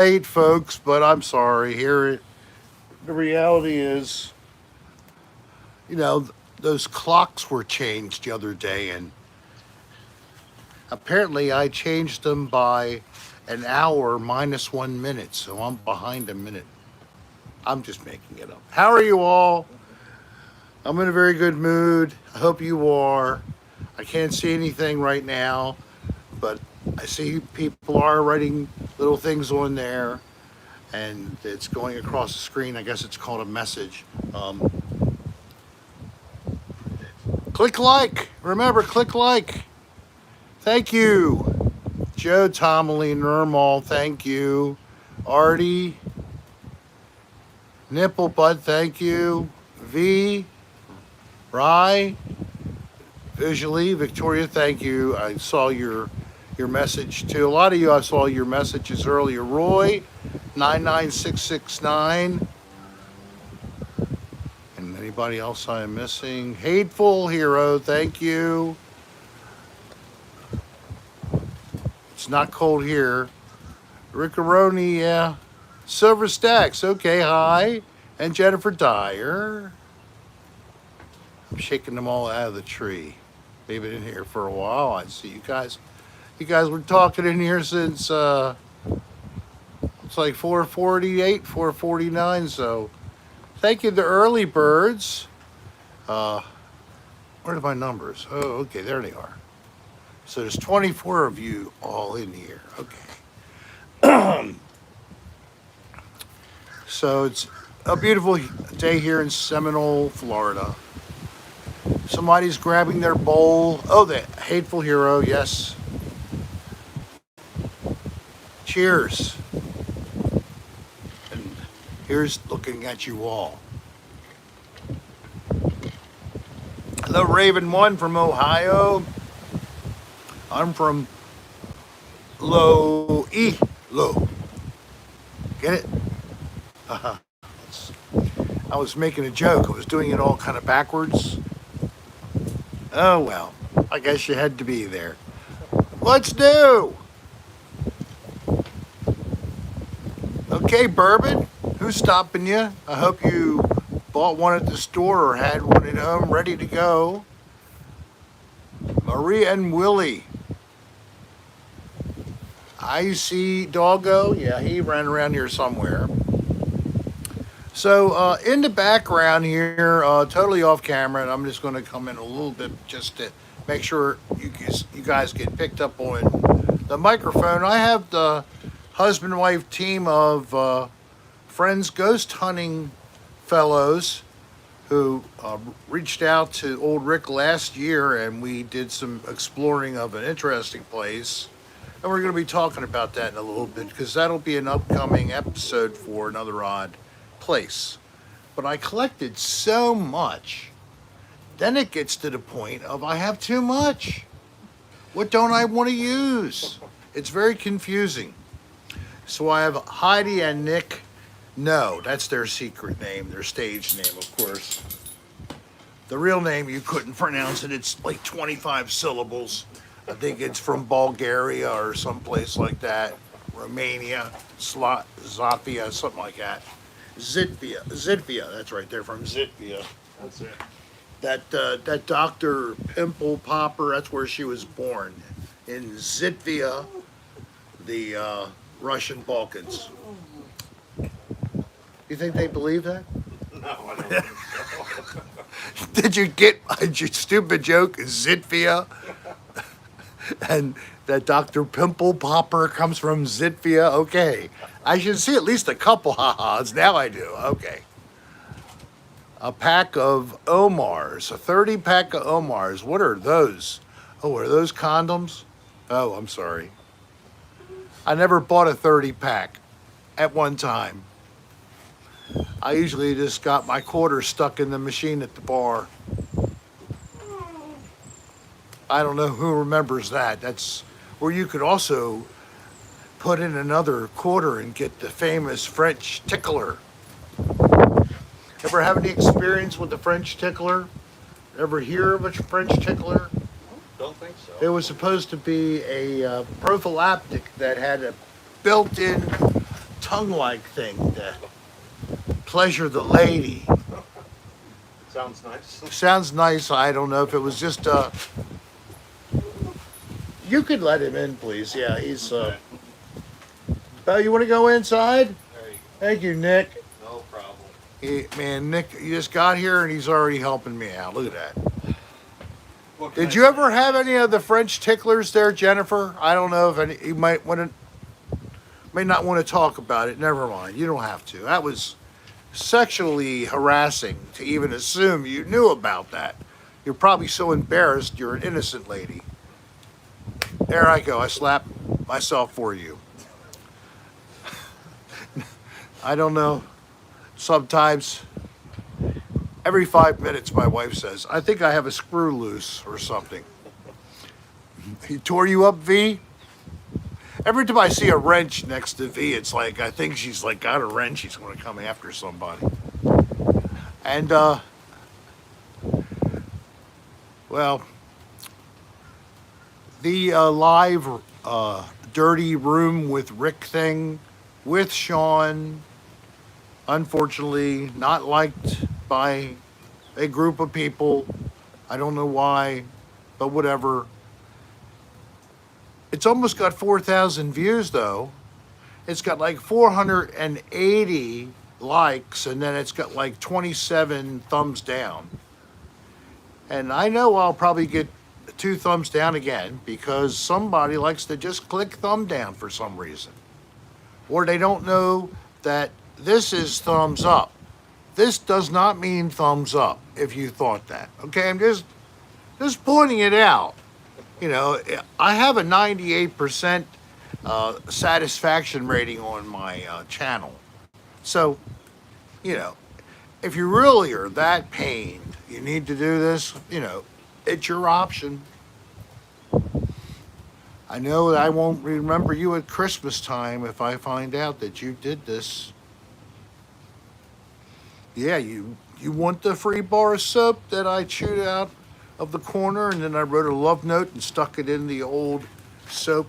late, folks, but I'm sorry. The reality is, you know, those clocks were changed the other day, and apparently I changed them by an hour minus 1 minute, so I'm behind a minute. I'm just making it up. How are you all? I'm in a very good mood. I hope you are. I can't see anything right now, but I see people are writing little things on there, and it's going across the screen. I guess it's called a message. Click like. Remember, click like. Thank you. Joe Tomley, Nirmal, thank you. Artie, Nipple Bud, thank you. V, Rye, Visually, Victoria, thank you. I saw your message too. A lot of you, I saw your messages earlier. Roy, 99669. And anybody else I am missing? Hateful Hero, thank you. It's not cold here. Rickaroni, yeah. Silver Stacks, okay, hi. And Jennifer Dyer. I'm shaking them all out of the tree. They've been in here for a while. I see you guys. You guys were talking in here since it's like 4:48, 4:49. So thank you, the early birds. Uh, where are my numbers? Oh, okay, there they are. So there's 24 of you all in here. Okay. So it's a beautiful day here in Seminole, Florida. Somebody's grabbing their bowl. Oh, the hateful hero, yes. Cheers. And here's looking at you all. Hello, Raven One from Ohio. I'm from Low. Get it? Uh-huh. I was making a joke. I was doing it all kind of backwards. Oh, well. I guess you had to be there. What's new? Okay, Bourbon. Who's stopping you? I hope you bought one at the store or had one at home ready to go. Maria and Willie. I see Doggo. Yeah, he ran around here somewhere. So in the background here, totally off camera, and I'm just going to come in a little bit just to make sure you guys get picked up on the microphone. I have the husband-wife team of friends ghost hunting fellows who reached out to old Rick last year, and we did some exploring of an interesting place. And we're going to be talking about that in a little bit because that'll be an upcoming episode for Another Odd Place. But I collected so much, then it gets to the point of I have too much. What don't I want to use? It's very confusing. So I have Heidi and Nick No. That's their secret name, their stage name, of course. The real name, you couldn't pronounce it. It's like 25 syllables. I think it's from Bulgaria or someplace like that. Romania, Zatvia, something like that. Zitvia, that's right, they're from Zitvia. That's it. That Dr. Pimple Popper, that's where she was born, in Zitvia, the Russian Balkans. You think they believe that? No, I don't think so. Did you get my stupid joke, Zitvia? And that Dr. Pimple Popper comes from Zitvia? Okay. I should see at least a couple ha-has. Now I do. Okay. A pack of Omars, a 30 pack of Omars. What are those? Oh, are those condoms? Oh, I'm sorry. I never bought a 30 pack at one time. I usually just got my quarters stuck in the machine at the bar. I don't know who remembers that. That's where you could also put in another quarter and get the famous French tickler. Ever have any experience with the French tickler? Ever hear of a French tickler? Don't think so. It was supposed to be a prophylactic that had a built-in tongue-like thing to pleasure the lady. Sounds nice. Sounds nice. I don't know if it was just you could let him in, please. Yeah, he's Okay. Oh, you want to go inside? There you Thank you, Nick. go. No problem. Man, Nick, you just got here and he's already helping me out. Look at that. What can Did I you say? ever have any of the French ticklers there, Jennifer? I don't know if any, you may not want to talk about it. Never mind. You don't have to. That was sexually harassing to even assume you knew about that. You're probably so embarrassed you're an innocent lady. There I go. I slapped myself for you. I don't know. Sometimes, every 5 minutes, my wife says, I think I have a screw loose or something. He tore you up, V? Every time I see a wrench next to V, it's like, I think she's like got a wrench. She's going to come after somebody. And, well, the live dirty room with Rick thing with Sean, unfortunately, not liked by a group of people. I don't know why, but whatever. It's almost got 4,000 views, though. It's got like 480 likes, and then it's got like 27 thumbs down. And I know I'll probably get 2 thumbs down again because somebody likes to just click thumb down for some reason. Or they don't know that this is thumbs up. This does not mean thumbs up if you thought that. Okay, I'm just pointing it out. You know, I have a 98% satisfaction rating on my channel. So, you know, if you really are that pained, you need to do this, you know, it's your option. I know that I won't remember you at Christmas time if I find out that you did this. Yeah, you want the free bar of soap that I chewed out of the corner and then I wrote a love note and stuck it in the old soap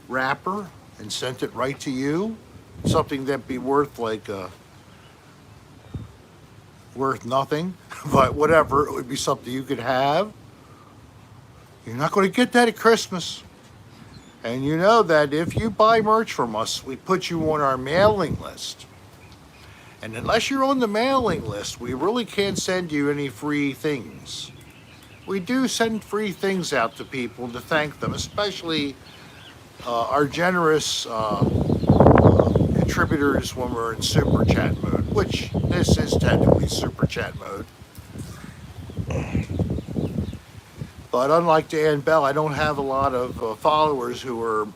wrapper and sent it right to you? Something that'd be worth like worth nothing, but whatever, it would be something you could have. You're not going to get that at Christmas. And you know that if you buy merch from us, we put you on our mailing list. And unless you're on the mailing list, we really can't send you any free things. We do send free things out to people to thank them, especially our generous contributors when we're in super chat mode, which this is technically super chat mode. But unlike Dan Bell, I don't have a lot of followers who are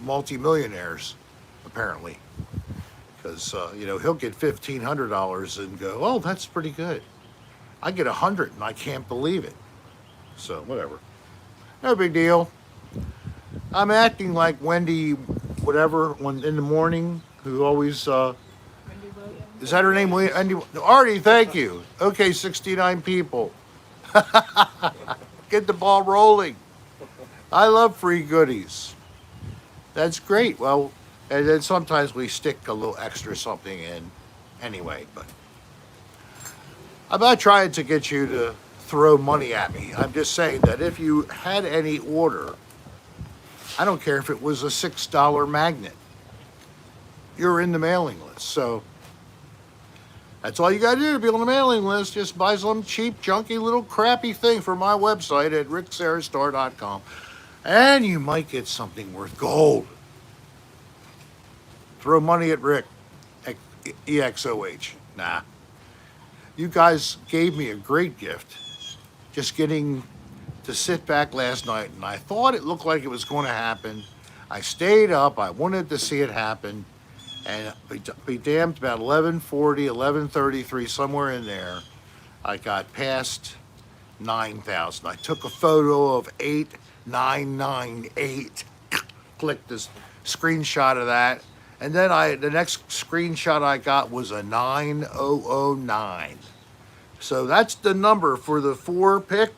multimillionaires, apparently. Because, you know, he'll get $1,500 and go, oh, that's pretty good. I get 100 and I can't believe it. So, whatever. No big deal. I'm acting like Wendy, whatever, in the morning, who always, is that her name? Wendy? Artie, thank you. Okay, 69 people. Get the ball rolling. I love free goodies. That's great. Well, and then sometimes we stick a little extra something in anyway, but I'm not trying to get you to throw money at me. I'm just saying that if you had any order, I don't care if it was a $6 magnet, you're in the mailing list. So that's all you got to do to be on the mailing list. Just buy some cheap, junky, little crappy thing from my website at rickserrastore.com. And you might get something worth gold. Throw money at Rick. EXOH. Nah. You guys gave me a great gift. Just getting to sit back last night, and I thought it looked like it was going to happen. I stayed up. I wanted to see it happen. And be damned, about 11:40, 11:33, somewhere in there, I got past 9,000. I took a photo of 8998, clicked this screenshot of that, and then the next screenshot I got was a 9009. So that's the number for the 4 pick,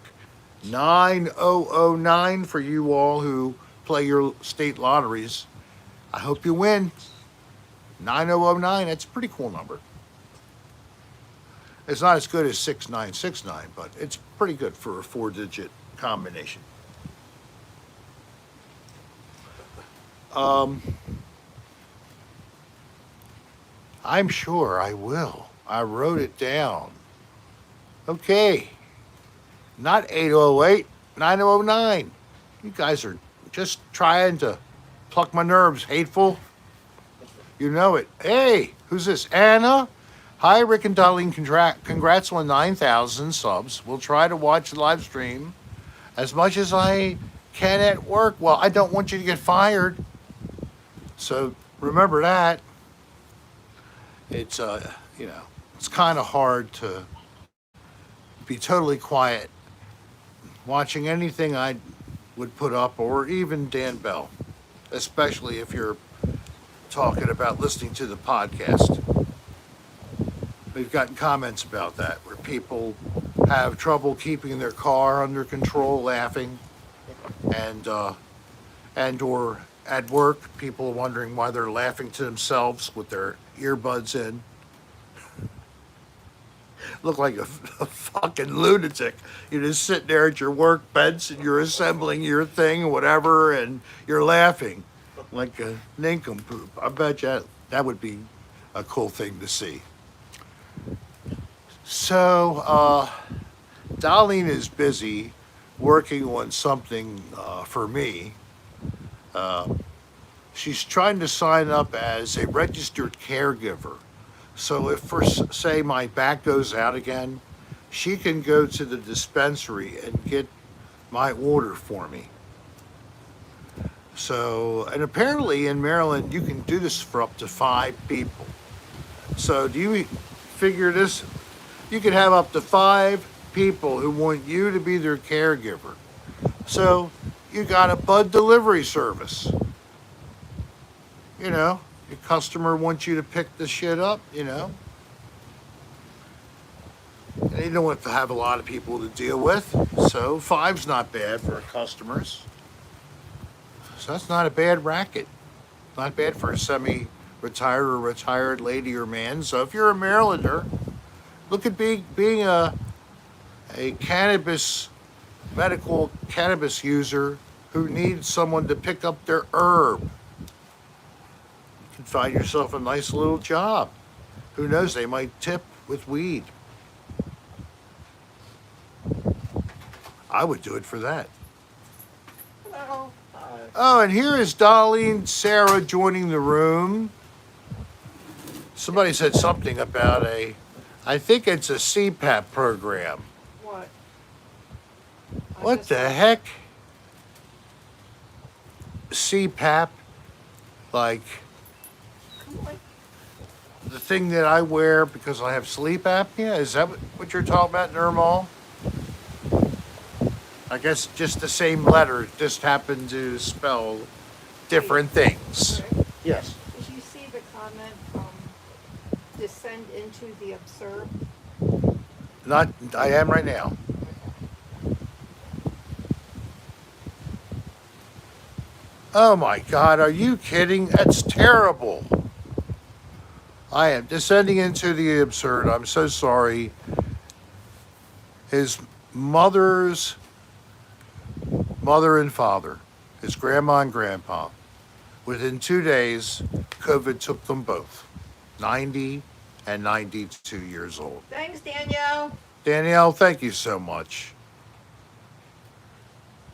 9009 for you all who play your state lotteries. I hope you win. 9009, that's a pretty cool number. It's not as good as 6969, but it's pretty good for a 4-digit combination. Um, I'm sure I will. I wrote it down. Okay. Not 808, 9009. You guys are just trying to pluck my nerves, hateful. You know it. Hey, who's this? Anna? Hi, Rick and Darlene. Congrats on 9,000 subs. We'll try to watch the live stream as much as I can at work. Well, I don't want you to get fired. So remember that. It's, it's kind of hard to be totally quiet watching anything I would put up, or even Dan Bell, especially if you're talking about listening to the podcast. We've gotten comments about that where people have trouble keeping their car under control, laughing, and or at work, people are wondering why they're laughing to themselves with their earbuds in. Look like a fucking lunatic. You're just sitting there at your workbench and you're assembling your thing or whatever, and you're laughing like a nincompoop. I bet you that would be a cool thing to see. So, Darlene is busy working on something for me. She's trying to sign up as a registered caregiver. So if, for say, my back goes out again, she can go to the dispensary and get my order for me. So, and apparently in Maryland, you can do this for up to 5 people. So do you figure this? You can have up to 5 people who want you to be their caregiver. So you got a bud delivery service. You know, your customer wants you to pick the shit up, you know. And you don't want to have a lot of people to deal with. So 5's not bad for customers. So that's not a bad racket. Not bad for a semi-retired or retired lady or man. So if you're a Marylander, look at being a medical cannabis user who needs someone to pick up their herb. You can find yourself a nice little job. Who knows, they might tip with weed. I would do it for that. Hello. Hi. Oh, and here is Darlene Sarah joining the room. Somebody said something about I think it's a CPAP program. What? What the heck? CPAP? Like Come on. the thing that I wear because I have sleep apnea? Is that what you're talking about, Nirmal? I guess just the same letter, just happen to spell different things. Rick, Yes. did you see the comment, descend into the absurd? Not, I am right now. Oh my God, are you kidding? That's terrible. I am descending into the absurd. I'm so sorry. His mother's mother and father, his grandma and grandpa, within 2 days, COVID took them both, 90 and 92 years old. Thanks, Danielle. Danielle, thank you so much.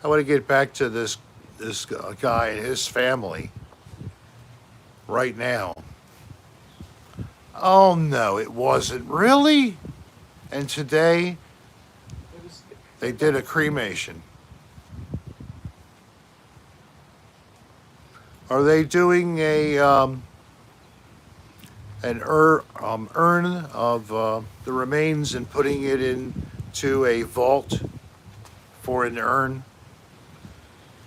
I want to get back to this guy and his family right now. Oh no, it wasn't really. And today they did a cremation. Are they doing an urn of the remains and putting it into a vault for an urn?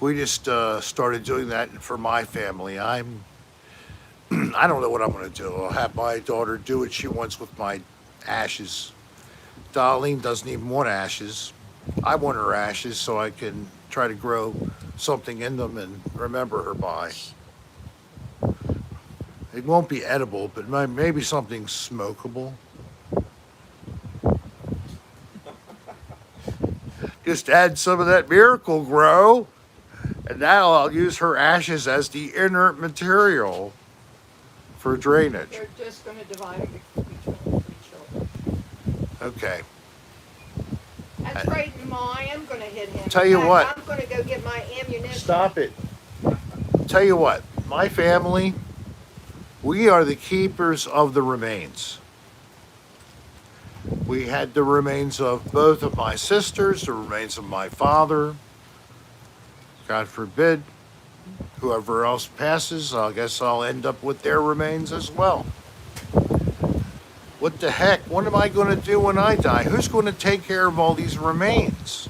We just started doing that for my family. I don't know what I'm going to do. I'll have my daughter do what she wants with my ashes. Darlene doesn't even want ashes. I want her ashes so I can try to grow something in them and remember her by. It won't be edible, but maybe something smokable. Just add some of that Miracle Grow, and now I'll use her ashes as the inert material for drainage. They're just gonna divide it between the 3 children. Okay. That's right, Ma, I am gonna hit him. Tell you In fact, what. I'm gonna go get my ammunition. Stop it. Tell you what, my family, we are the keepers of the remains. We had the remains of both of my sisters, the remains of my father. God forbid, whoever else passes, I guess I'll end up with their remains as well. What the heck? What am I going to do when I die? Who's going to take care of all these remains?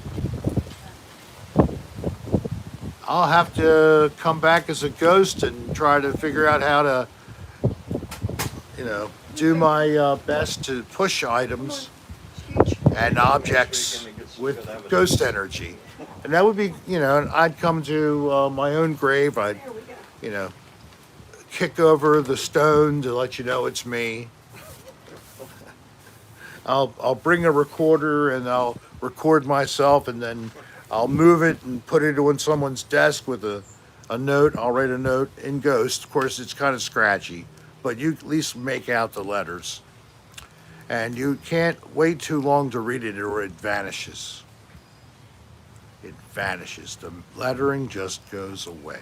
I'll have to come back as a ghost and try to figure out how to, do my best to push items and objects with ghost energy. And that would be, I'd come to my own grave. I'd, There we go. kick over the stone to let you know it's me. I'll bring a recorder and I'll record myself, and then I'll move it and put it on someone's desk with a note. I'll write a note in Ghost. Of course, it's kind of scratchy, but you at least make out the letters. And you can't wait too long to read it or it vanishes. It vanishes. The lettering just goes away.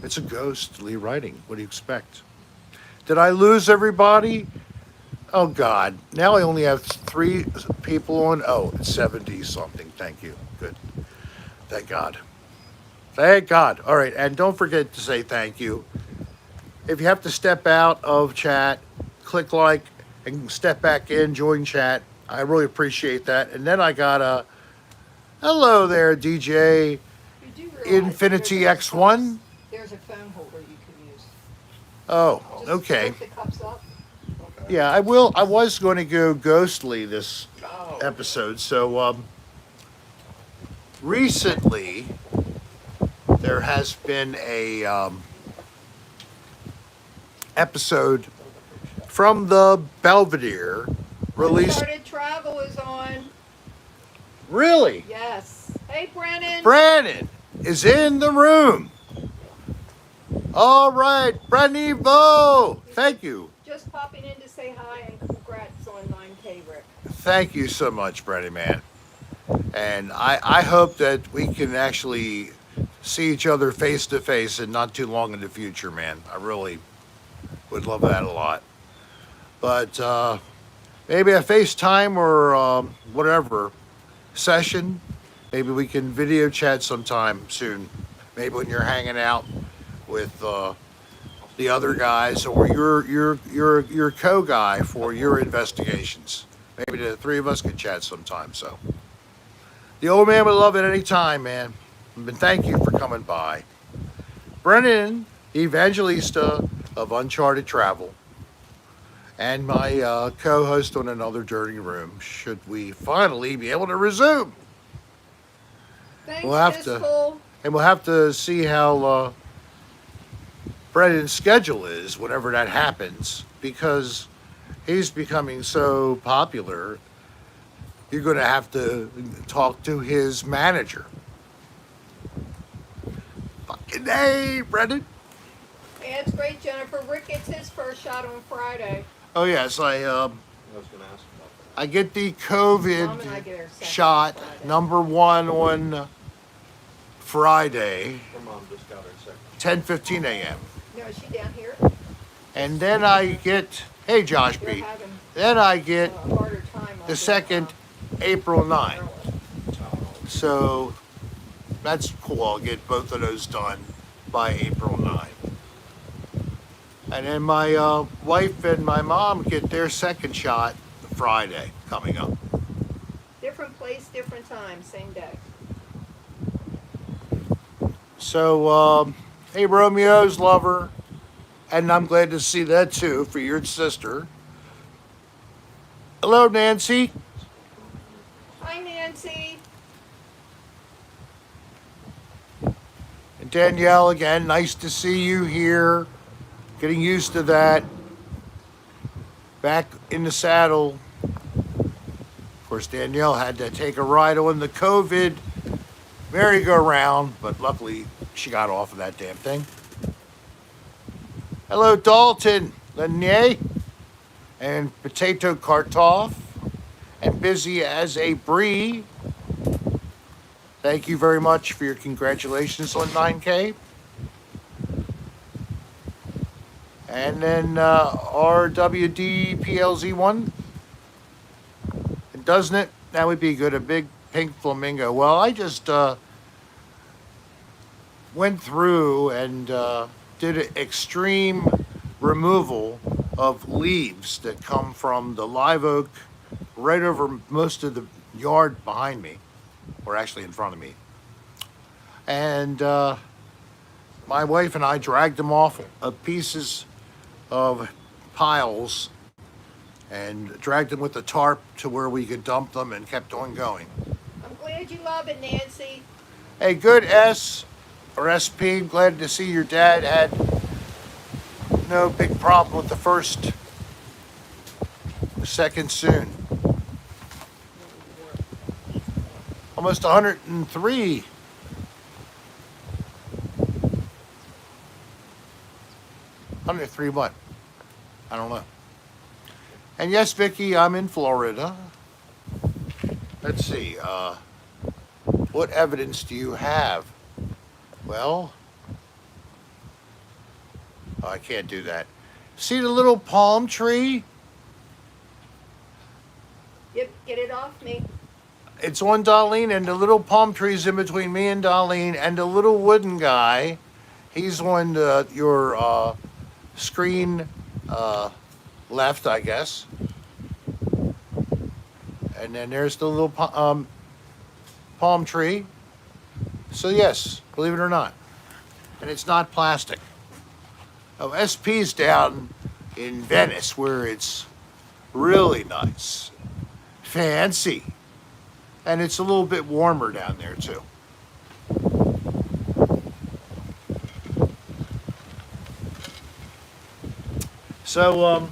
It's a ghostly writing. What do you expect? Did I lose everybody? Oh, God. Now I only have 3 people on. Oh, it's 70 something. Thank you. Good. Thank God. Thank God. All right. And don't forget to say thank you. If you have to step out of chat, click like and step back in, join chat. I really appreciate that. And then I got a hello there, DJ You do realize Infinity there's X1. There's a phone holder you can use. Oh, Just okay. lift the cups up. Okay. Yeah, I will. I was going to go ghostly this Oh. episode. So recently there has been a episode from the Belvedere released. Uncharted Travel is on. Really? Yes. Hey, Brennan. Brandon is in the room. All right, Branivo. Thank you. Just popping in to say hi and congrats on 9K, Rick. Thank you so much, Brady man. And I hope that we can actually see each other face to face and not too long in the future, man. I really would love that a lot. But maybe a FaceTime or whatever session. Maybe we can video chat sometime soon. Maybe when you're hanging out with the other guys or your co-guy for your investigations. Maybe the 3 of us could chat sometime. So the old man would love it any time, man. And thank you for coming by. Brennan, Evangelista of Uncharted Travel, and my co-host on Another Dirty Room, should we finally be able to resume. Thanks, We'll have Fistful. And we'll have to see how Brendan's schedule is whenever that happens, because he's becoming so popular. You're going to have to talk to his manager. Fucking hey, Brendan. Yeah, it's great, Jennifer. Rick gets his first shot on Friday. Oh yes, I was going to ask about that. I get the Mom and I COVID get our second shot Friday. number 1 on Friday, Her mom just got her second. 10:15 a.m. No, is she down here? And then I get, hey Josh They're B. having Then I a get harder time. on the second, April 9. So that's cool. I'll get both of those done by April 9. And then my wife and my mom get their second shot Friday coming up. Different place, different time, same day. So, hey, Romeo's lover. And I'm glad to see that too for your sister. Hello, Nancy. Hi, Nancy. And Danielle, again, nice to see you here. Getting used to that. Back in the saddle. Of course, Danielle had to take a ride on the COVID merry-go-round, but luckily she got off of that damn thing. Hello, Dalton, Lenier, and Potato Kartoff, and Busy as a Brie. Thank you very much for your congratulations on 9K. And then RWDPLZ1. And doesn't it? That would be good. A big pink flamingo. Well, I just went through and did an extreme removal of leaves that come from the live oak right over most of the yard behind me, or actually in front of me. And my wife and I dragged them off of pieces of piles and dragged them with the tarp to where we could dump them and kept on going. I'm glad you love it, Nancy. Hey, good S or SP. Glad to see your dad had no big problem with the first. The second soon. Almost 103. What? I don't know. And yes, Vicky, I'm in Florida. Let's see. What evidence do you have? Well, I can't do that. See the little palm tree? Yep, get it off me. It's on Darlene, and the little palm tree's in between me and Darlene, and the little wooden guy, he's on your screen left, I guess. And then there's the little palm tree. So yes, believe it or not. And it's not plastic. Oh, SP's down in Venice where it's really nice. Fancy. And it's a little bit warmer down there too. So,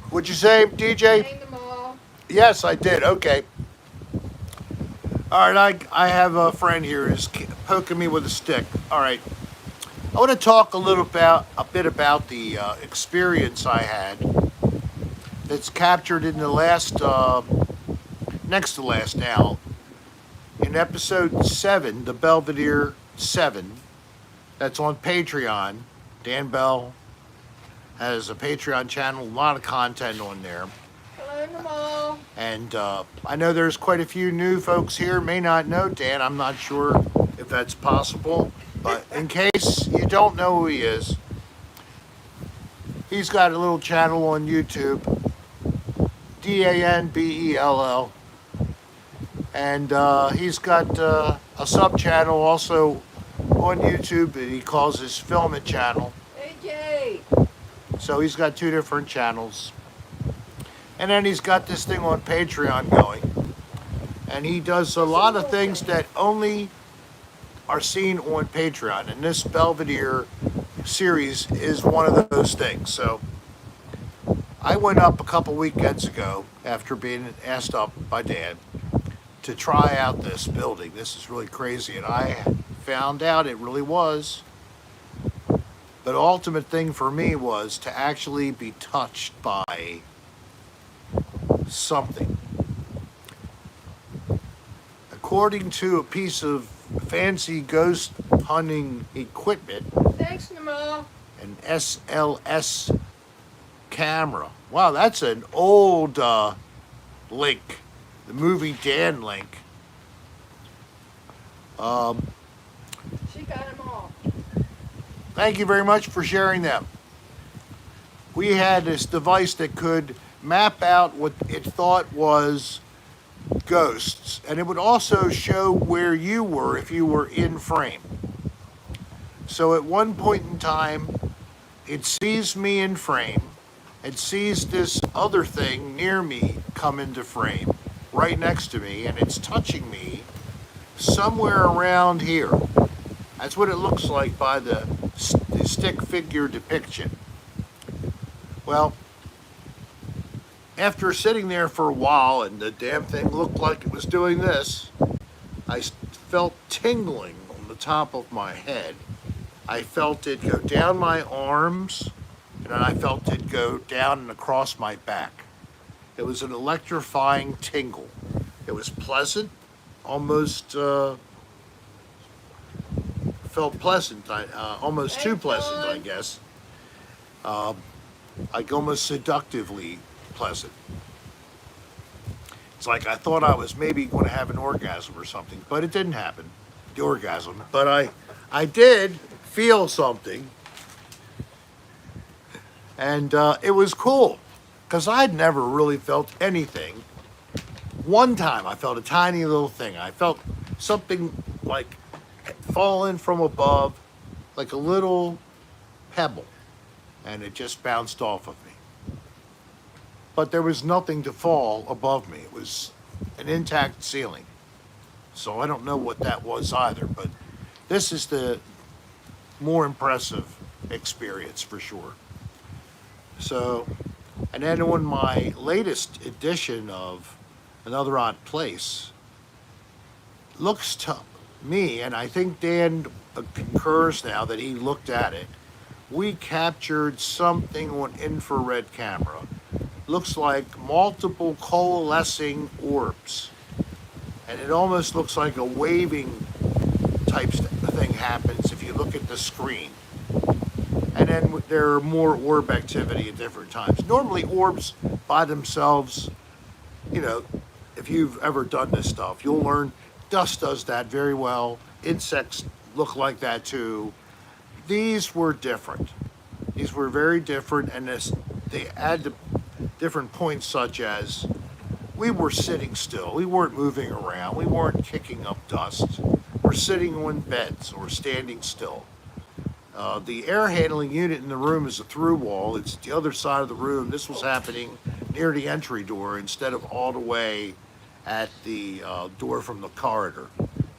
what'd you say, DJ? Hang them all. Yes, I did. Okay. All right, I have a friend here who's poking me with a stick. All right. I want to talk a bit about the experience I had that's captured in the last, next to last now, in episode 7, the Belvedere 7, that's on Patreon. Dan Bell has a Patreon channel, a lot of content on there. Hello, them all. And I know there's quite a few new folks here, may not know Dan. I'm not sure if that's possible. But in case you don't know who he is, he's got a little channel on YouTube, DANBELL. And he's got a sub-channel also on YouTube that he calls his Film It channel. Hey, Jay. So he's got 2 different channels. And then he's got this thing on Patreon going. And he does a lot of things that only are seen on Patreon. And this Belvedere series is one of those things. So I went up a couple weekends ago after being asked up by Dan to try out this building. This is really crazy. And I found out it really was. But the ultimate thing for me was to actually be touched by something. According to a piece of fancy ghost hunting equipment, Thanks, them all. an SLS camera. Wow, that's an old link. The movie Dan link. She got them all. Thank you very much for sharing them. We had this device that could map out what it thought was ghosts, and it would also show where you were if you were in frame. So at one point in time, it sees me in frame, it sees this other thing near me come into frame, right next to me, and it's touching me somewhere around here. That's what it looks like by the stick figure depiction. Well, after sitting there for a while and the damn thing looked like it was doing this, I felt tingling on the top of my head. I felt it go down my arms, and then I felt it go down and across my back. It was an electrifying tingle. It was pleasant, almost felt pleasant, almost too pleasant, I guess. Like almost seductively pleasant. It's like I thought I was maybe going to have an orgasm or something, but it didn't happen, the orgasm. But I did feel something, and it was cool, because I'd never really felt anything. One time I felt a tiny little thing. I felt something like falling from above, like a little pebble, and it just bounced off of me. But there was nothing to fall above me. It was an intact ceiling. So I don't know what that was either, but this is the more impressive experience for sure. So, and then on my latest edition of Another Odd Place, looks to me, and I think Dan concurs now that he looked at it, we captured something on infrared camera. Looks like multiple coalescing orbs. And it almost looks like a waving type thing happens if you look at the screen. And then there are more orb activity at different times. Normally orbs by themselves, you know, if you've ever done this stuff, you'll learn dust does that very well. Insects look like that too. These were different. These were very different, and they add to different points, such as we were sitting still. We weren't moving around. We weren't kicking up dust. We're sitting on beds or standing still. The air handling unit in the room is a through wall. It's the other side of the room. This was happening near the entry door instead of all the way at the door from the corridor.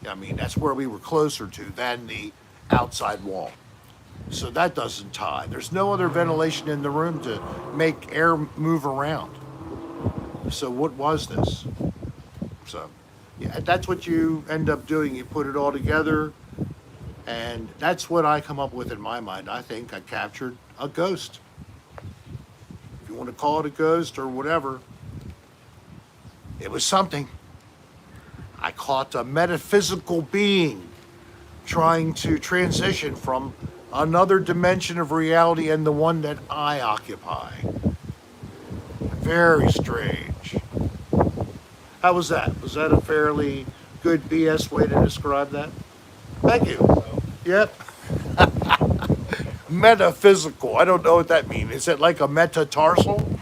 I mean, that's where we were closer to than the outside wall. So that doesn't tie. There's no other ventilation in the room to make air move around. So what was this? So, yeah, that's what you end up doing. You put it all together, and that's what I come up with in my mind. I think I captured a ghost. If you want to call it a ghost or whatever, it was something. I caught a metaphysical being trying to transition from another dimension of reality and the one that I occupy. Very strange. How was that? Was that a fairly good BS way to describe that? Thank you. Yep. Metaphysical. I don't know what that means. Is it like a metatarsal?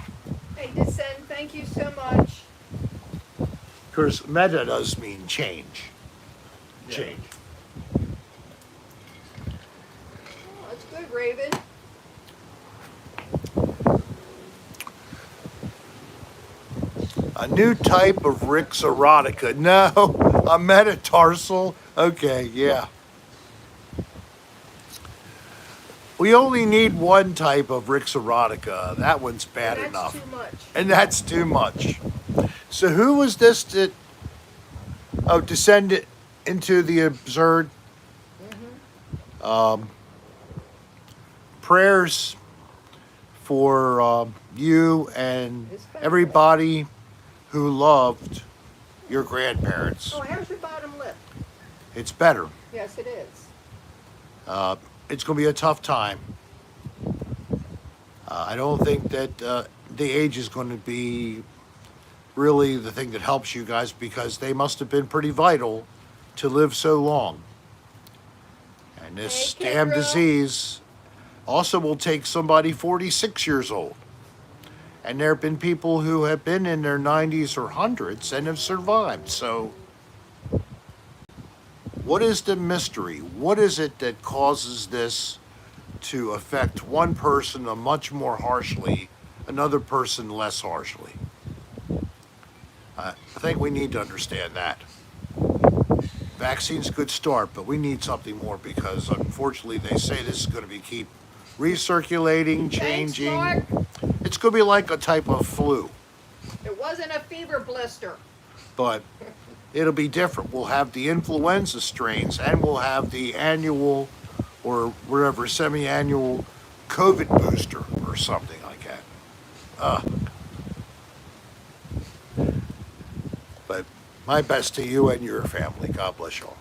Hey, Descend, thank you so much. Because meta does mean change. Change. Oh, that's good, Raven. A new type of Rick's erotica. No, a metatarsal. Okay, yeah. We only need one type of Rick's erotica. That one's bad That's enough. too much. And that's too much. So who was this that descended into the absurd? Prayers for you and everybody who loved your grandparents. Oh, how's your bottom lip? It's better. Yes, it is. It's going to be a tough time. I don't think that the age is going to be really the thing that helps you guys, because they must have been pretty vital to live so long. And this Hey, damn Kendra. disease also will take somebody 46 years old. And there have been people who have been in their 90s or hundreds and have survived. So what is the mystery? What is it that causes this to affect one person much more harshly, another person less harshly? I think we need to understand that. vaccine's a good start, but we need something more because unfortunately they say this is going to be keep recirculating, Thanks, changing. Mark. It's going to be like a type of flu, It wasn't a fever blister. but it'll be different. We'll have the influenza strains and we'll have the annual or whatever semi-annual COVID booster or something like that. But my best to you and your family. God bless you all.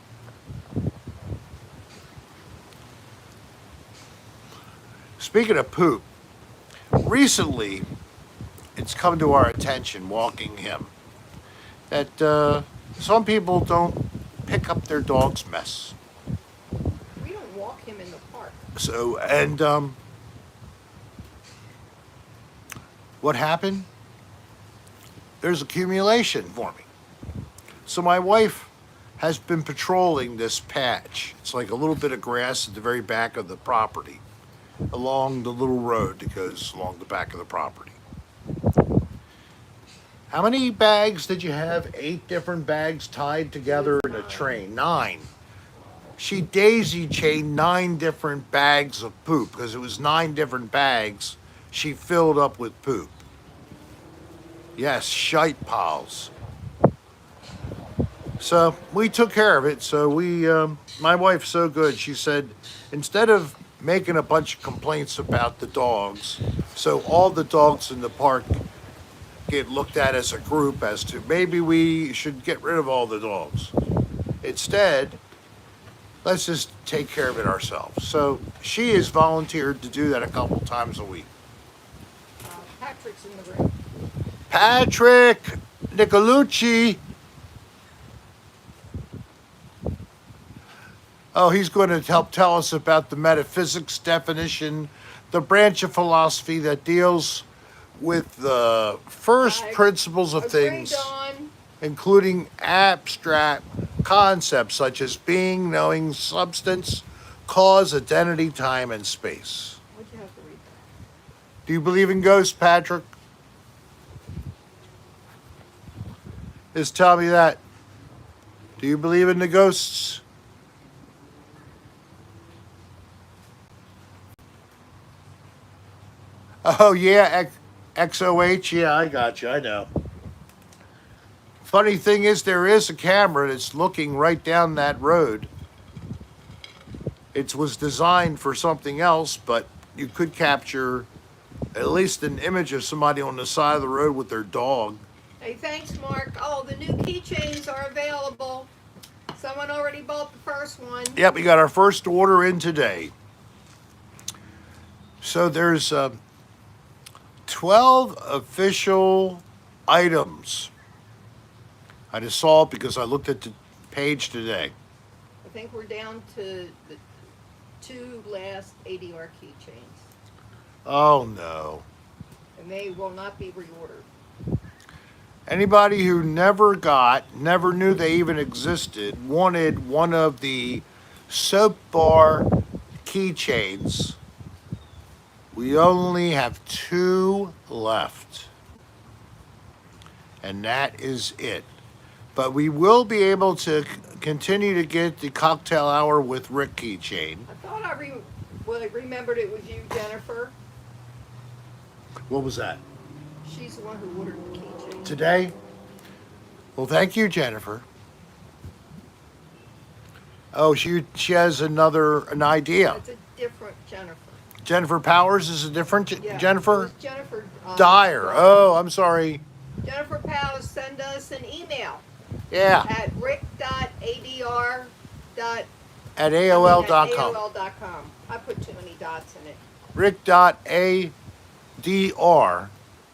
Speaking of poop, recently it's come to our attention walking him that some people don't pick up their dog's mess. We don't walk him in the park. So, and what happened? There's accumulation for me. So my wife has been patrolling this patch. It's like a little bit of grass at the very back of the property, along the little road that goes along the back of the property. How many bags did you have? 8 different bags tied together in a train. 9. She daisy chained 9 different bags of poop because it was 9 different bags she filled up with poop. Yes, shite piles. So we took care of it. So my wife's so good. She said, instead of making a bunch of complaints about the dogs, so all the dogs in the park get looked at as a group as to maybe we should get rid of all the dogs. Instead, let's just take care of it ourselves. So she has volunteered to do that a couple times a week. Patrick's in the room. Patrick Nicolucci. Oh, he's going to help tell us about the metaphysics definition, the branch of philosophy that deals with the first I principles of agree, things, Dawn. including abstract concepts such as being, knowing, substance, cause, identity, time, and space. What'd you have to read that? Do you believe in ghosts, Patrick? Just tell me that. Do you believe in the ghosts? Oh, yeah, XOH. Yeah, I got you. I know. Funny thing is, there is a camera that's looking right down that road. It was designed for something else, but you could capture at least an image of somebody on the side of the road with their dog. Hey, thanks, Mark. Oh, the new keychains are available. Someone already bought the first one. Yep, we got our first order in today. So there's 12 official items. I just saw it because I looked at the page today. I think we're down to the 2 last ADR keychains, Oh no. and they will not be reordered. Anybody who never knew they even existed, wanted one of the soap bar keychains. We only have 2 left. And that is it. But we will be able to continue to get the cocktail hour with Rick keychain. I thought I remembered it was you, Jennifer. What was that? She's the one who ordered the keychain. Today? Well, thank you, Jennifer. Oh, she has an idea. It's a different Jennifer. Jennifer Powers is a different Yeah, Jennifer? it was Jennifer Dyer. Oh, I'm sorry. Jennifer Powers, send us an email Yeah, at rick.adr. at AOL.com. AOL.com. I put too many dots in it. Rick.adr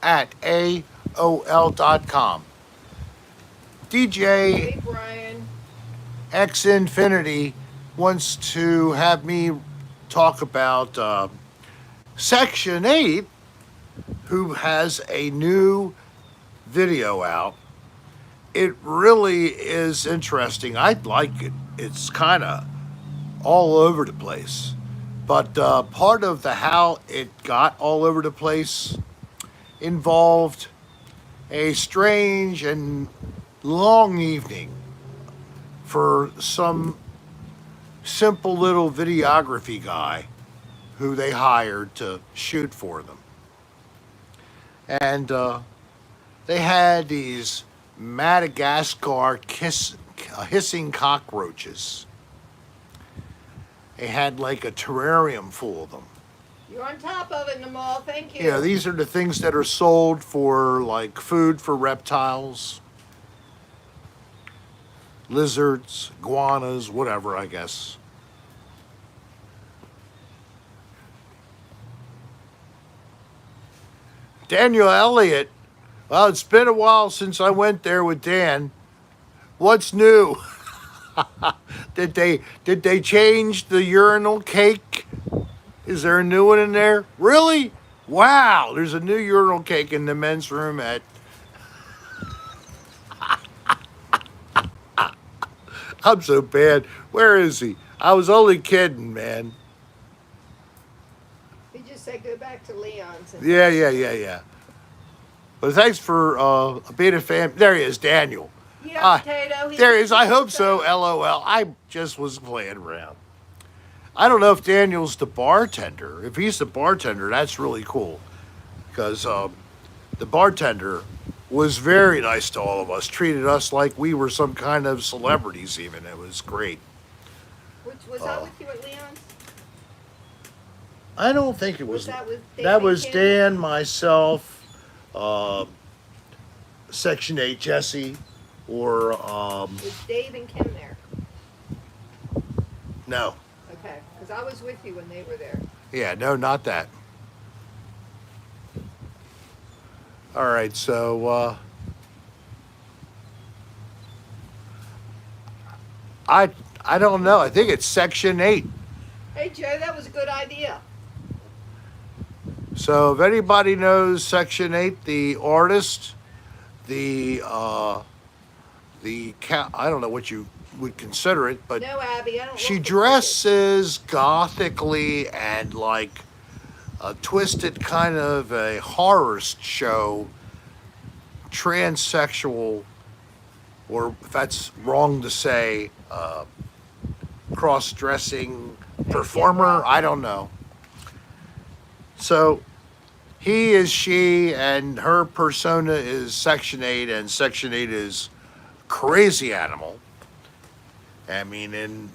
at AOL.com. DJ Hey, Brian. X Infinity wants to have me talk about Section 8, who has a new video out. It really is interesting. I like it. It's kind of all over the place. But part of the how it got all over the place involved a strange and long evening for some simple little videography guy who they hired to shoot for them. And they had these Madagascar hissing cockroaches. They had like a terrarium full of them. You're on top of it in the mall. Thank you. Yeah, these are the things that are sold for like food for reptiles, lizards, iguanas, whatever, I guess. Daniel Elliott. Well, it's been a while since I went there with Dan. What's new? Did they change the urinal cake? Is there a new one in there? Really? Wow, there's a new urinal cake in the men's room at... I'm so bad. Where is he? I was only kidding, man. He just said go back to Leon's. Yeah. But thanks for being a fan. There he is, Daniel. Yeah, potato. There he is. I hope so. LOL. I just was playing around. I don't know if Daniel's the bartender. If he's the bartender, that's really cool. Because the bartender was very nice to all of us. Treated us like we were some kind of celebrities even. It was great. Which was that with you at Leon's? I don't think it was. That with Dave That and was Kim? Dan, myself, Section 8 Jesse, or Was Dave and Kim there? no. Okay, because I was with you when they were there. Yeah, no, not that. All right, so I don't know. I think it's Section 8. Hey, Joe, that was a good idea. So if anybody knows Section 8, the artist, I don't know what you would consider it, but No, Abby, I don't. she look the dresses gothically and like a twisted kind of a horror show, transsexual, or if that's wrong to say, cross-dressing performer. I don't know. So he is she, and her persona is Section 8, and Section 8 is crazy animal. I mean, and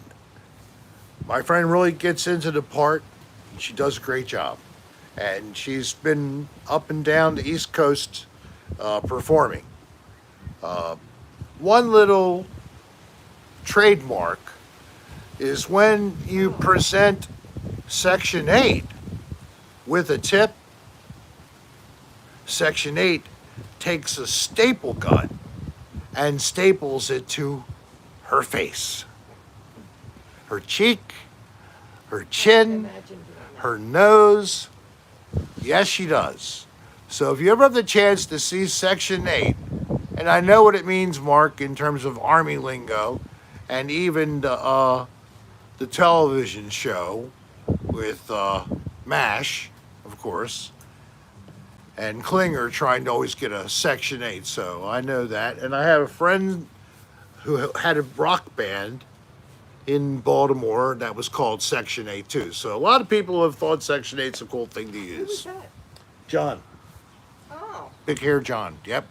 my friend really gets into the part. And she does a great job. And she's been up and down the East Coast performing. One little trademark is when you present Section 8 with a tip, Section 8 takes a staple gun and staples it to her face, her cheek, her chin, Imagine doing that. her nose. Yes, she does. So if you ever have the chance to see Section 8, and I know what it means, Mark, in terms of Army lingo, and even the television show with MASH, of course, and Klinger trying to always get a Section 8. So I know that. And I have a friend who had a rock band in Baltimore that was called Section 8 too. So a lot of people have thought Section 8's a cool thing to Who was use. that? John. Oh, Big hair John. Yep.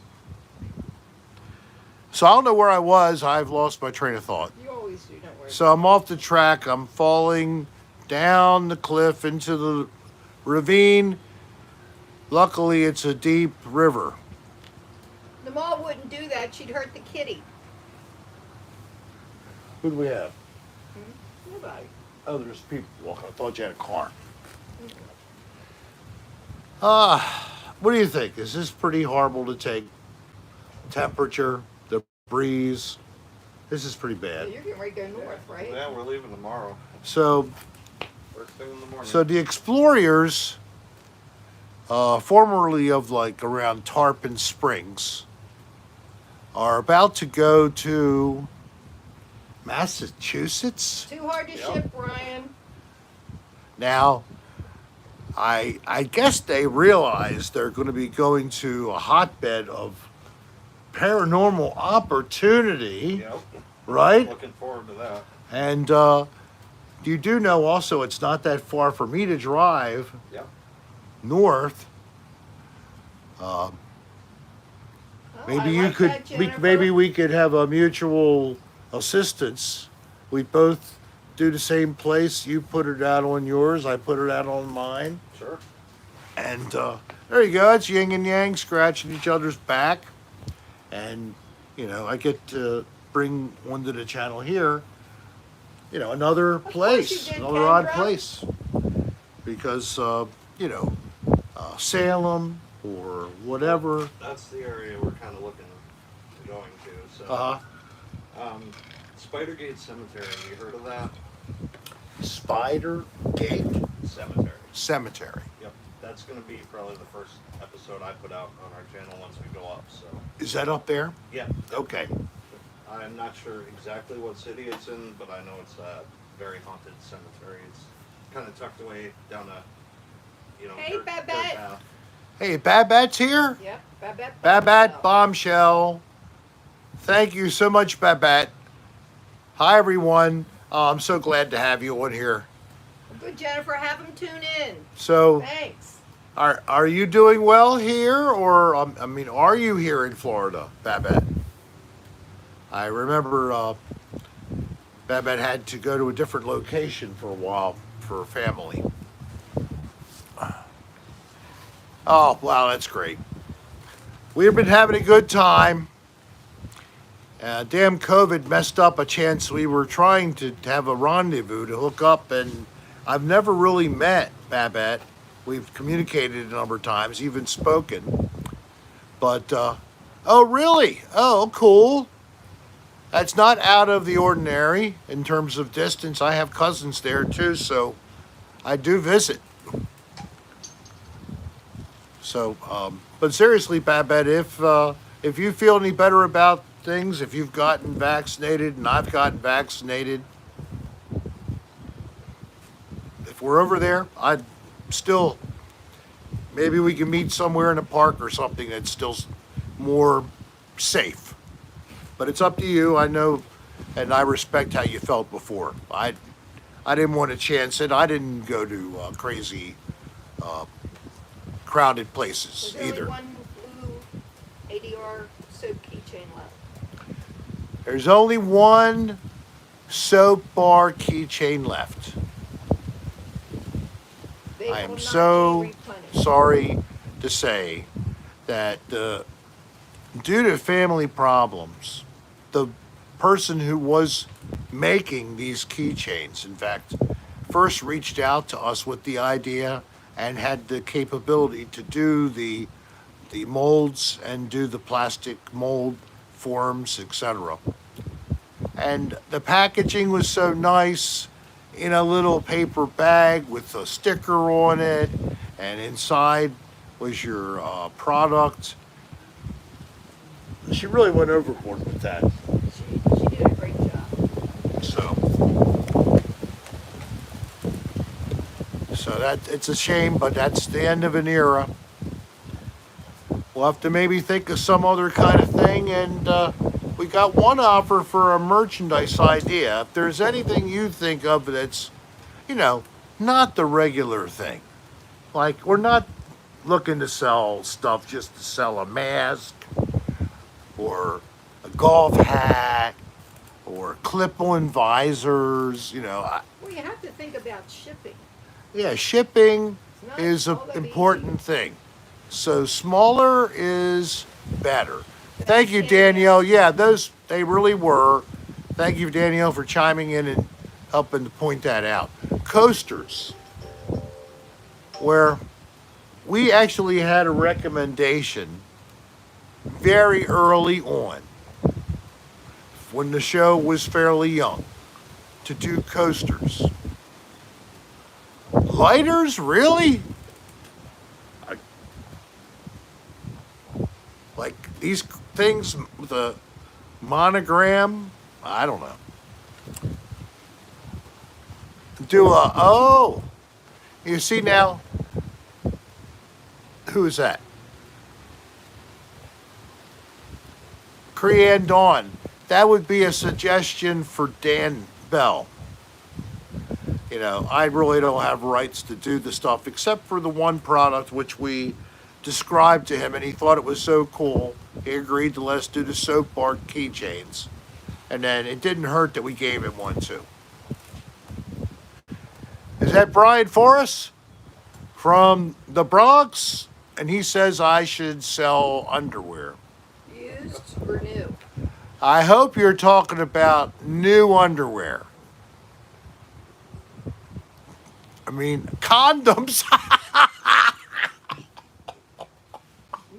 So I don't know where I was. I've lost my train of thought. you always do. Don't worry. So I'm off the track. I'm falling down the cliff into the ravine. Luckily, it's a deep river. The mall wouldn't do that. She'd hurt the kitty. Who do we have? Nobody. Oh, there's people walking. I thought you had a car. What do you think? Is this pretty horrible to take? Temperature, the breeze. This is pretty So bad. you're getting ready to go north, right? Yeah, we're leaving tomorrow. So, First thing in the morning. so the Explorriors, formerly of like around Tarpon Springs, are about to go to Massachusetts. Too hard to Yep. ship, Brian. Now, I guess they realize they're going to be going to a hotbed of paranormal opportunity. Yep. Right? Looking forward to that. And you do know also it's not that far for me to drive Yep. north. Oh, Maybe I you like could, that, we, Jennifer. maybe we could have a mutual assistance. We both do the same place. You put it out on yours, I put it out on mine. Sure. And there you go. It's yin and yang, scratching each other's back. And, I get to bring onto the channel here, another course place, you did, another odd Kendra. place. Because, Salem or whatever. That's the area we're kind of looking at going to. So, Uh-huh. Spidergate Cemetery. Have you heard of that? Spider Gate Cemetery. Cemetery. Yep. That's going to be probably the first episode I put out on our channel once we go up. So. Is that up there? Yeah. Okay. I'm not sure exactly what city it's in, but I know it's a very haunted cemetery. It's kind of tucked away down a, Hey, dirt Babette. path. Hey, Babette's here? Yep, Babette. Babette Bombshell. Thank you so much, Babette. Hi, everyone. I'm so glad to have you on here. Good, Jennifer. Have them tune in. So, Thanks. are you doing well here, or are you here in Florida, Babette? I remember Babette had to go to a different location for a while for her family. Oh, wow, that's great. We've been having a good time. Damn COVID messed up a chance we were trying to have a rendezvous to hook up, and I've never really met Babette. We've communicated a number of times, even spoken. But, oh, really? Oh, cool. That's not out of the ordinary in terms of distance. I have cousins there too, so I do visit. So, but seriously, Babette, if you feel any better about things, if you've gotten vaccinated and I've gotten vaccinated, if we're over there, I'd still, maybe we can meet somewhere in a park or something that's still more safe. But it's up to you. I know, and I respect how you felt before. I didn't want to chance it. I didn't go to crazy, crowded places There's either. only one blue ADR soap keychain left. There's only one soap bar keychain left. They I will am not so be replenished. sorry to say that due to family problems, the person who was making these keychains, in fact, first reached out to us with the idea and had the capability to do the molds and do the plastic mold forms, etc. And the packaging was so nice, in a little paper bag with a sticker on it, and inside was your product. She really went overboard with that. She did a great job. So that it's a shame, but that's the end of an era. We'll have to maybe think of some other kind of thing, and we got one offer for a merchandise idea. If there's anything you think of that's, not the regular thing. Like, we're not looking to sell stuff just to sell a mask or a golf hat or clip-on visors, Well, you have to think about shipping. Yeah, shipping It's not is an all that important easy. thing. So smaller is better. But Thank you, can't Danielle. Yeah, they really were. Thank you, Danielle, for chiming in and helping to point that out. Coasters, where we actually had a recommendation very early on, when the show was fairly young, to do coasters. Lighters, really? Like these things with a monogram? I don't know. You see now, who is that? Crean Dawn. that would be a suggestion for Dan Bell. You know, I really don't have rights to do the stuff except for the one product which we described to him, and he thought it was so cool. He agreed to let us do the soap bar keychains, and then it didn't hurt that we gave him one too. Is that Brian Forrest from the Bronx? And he says I should sell underwear. Used or new? I hope you're talking about new underwear. I mean, condoms.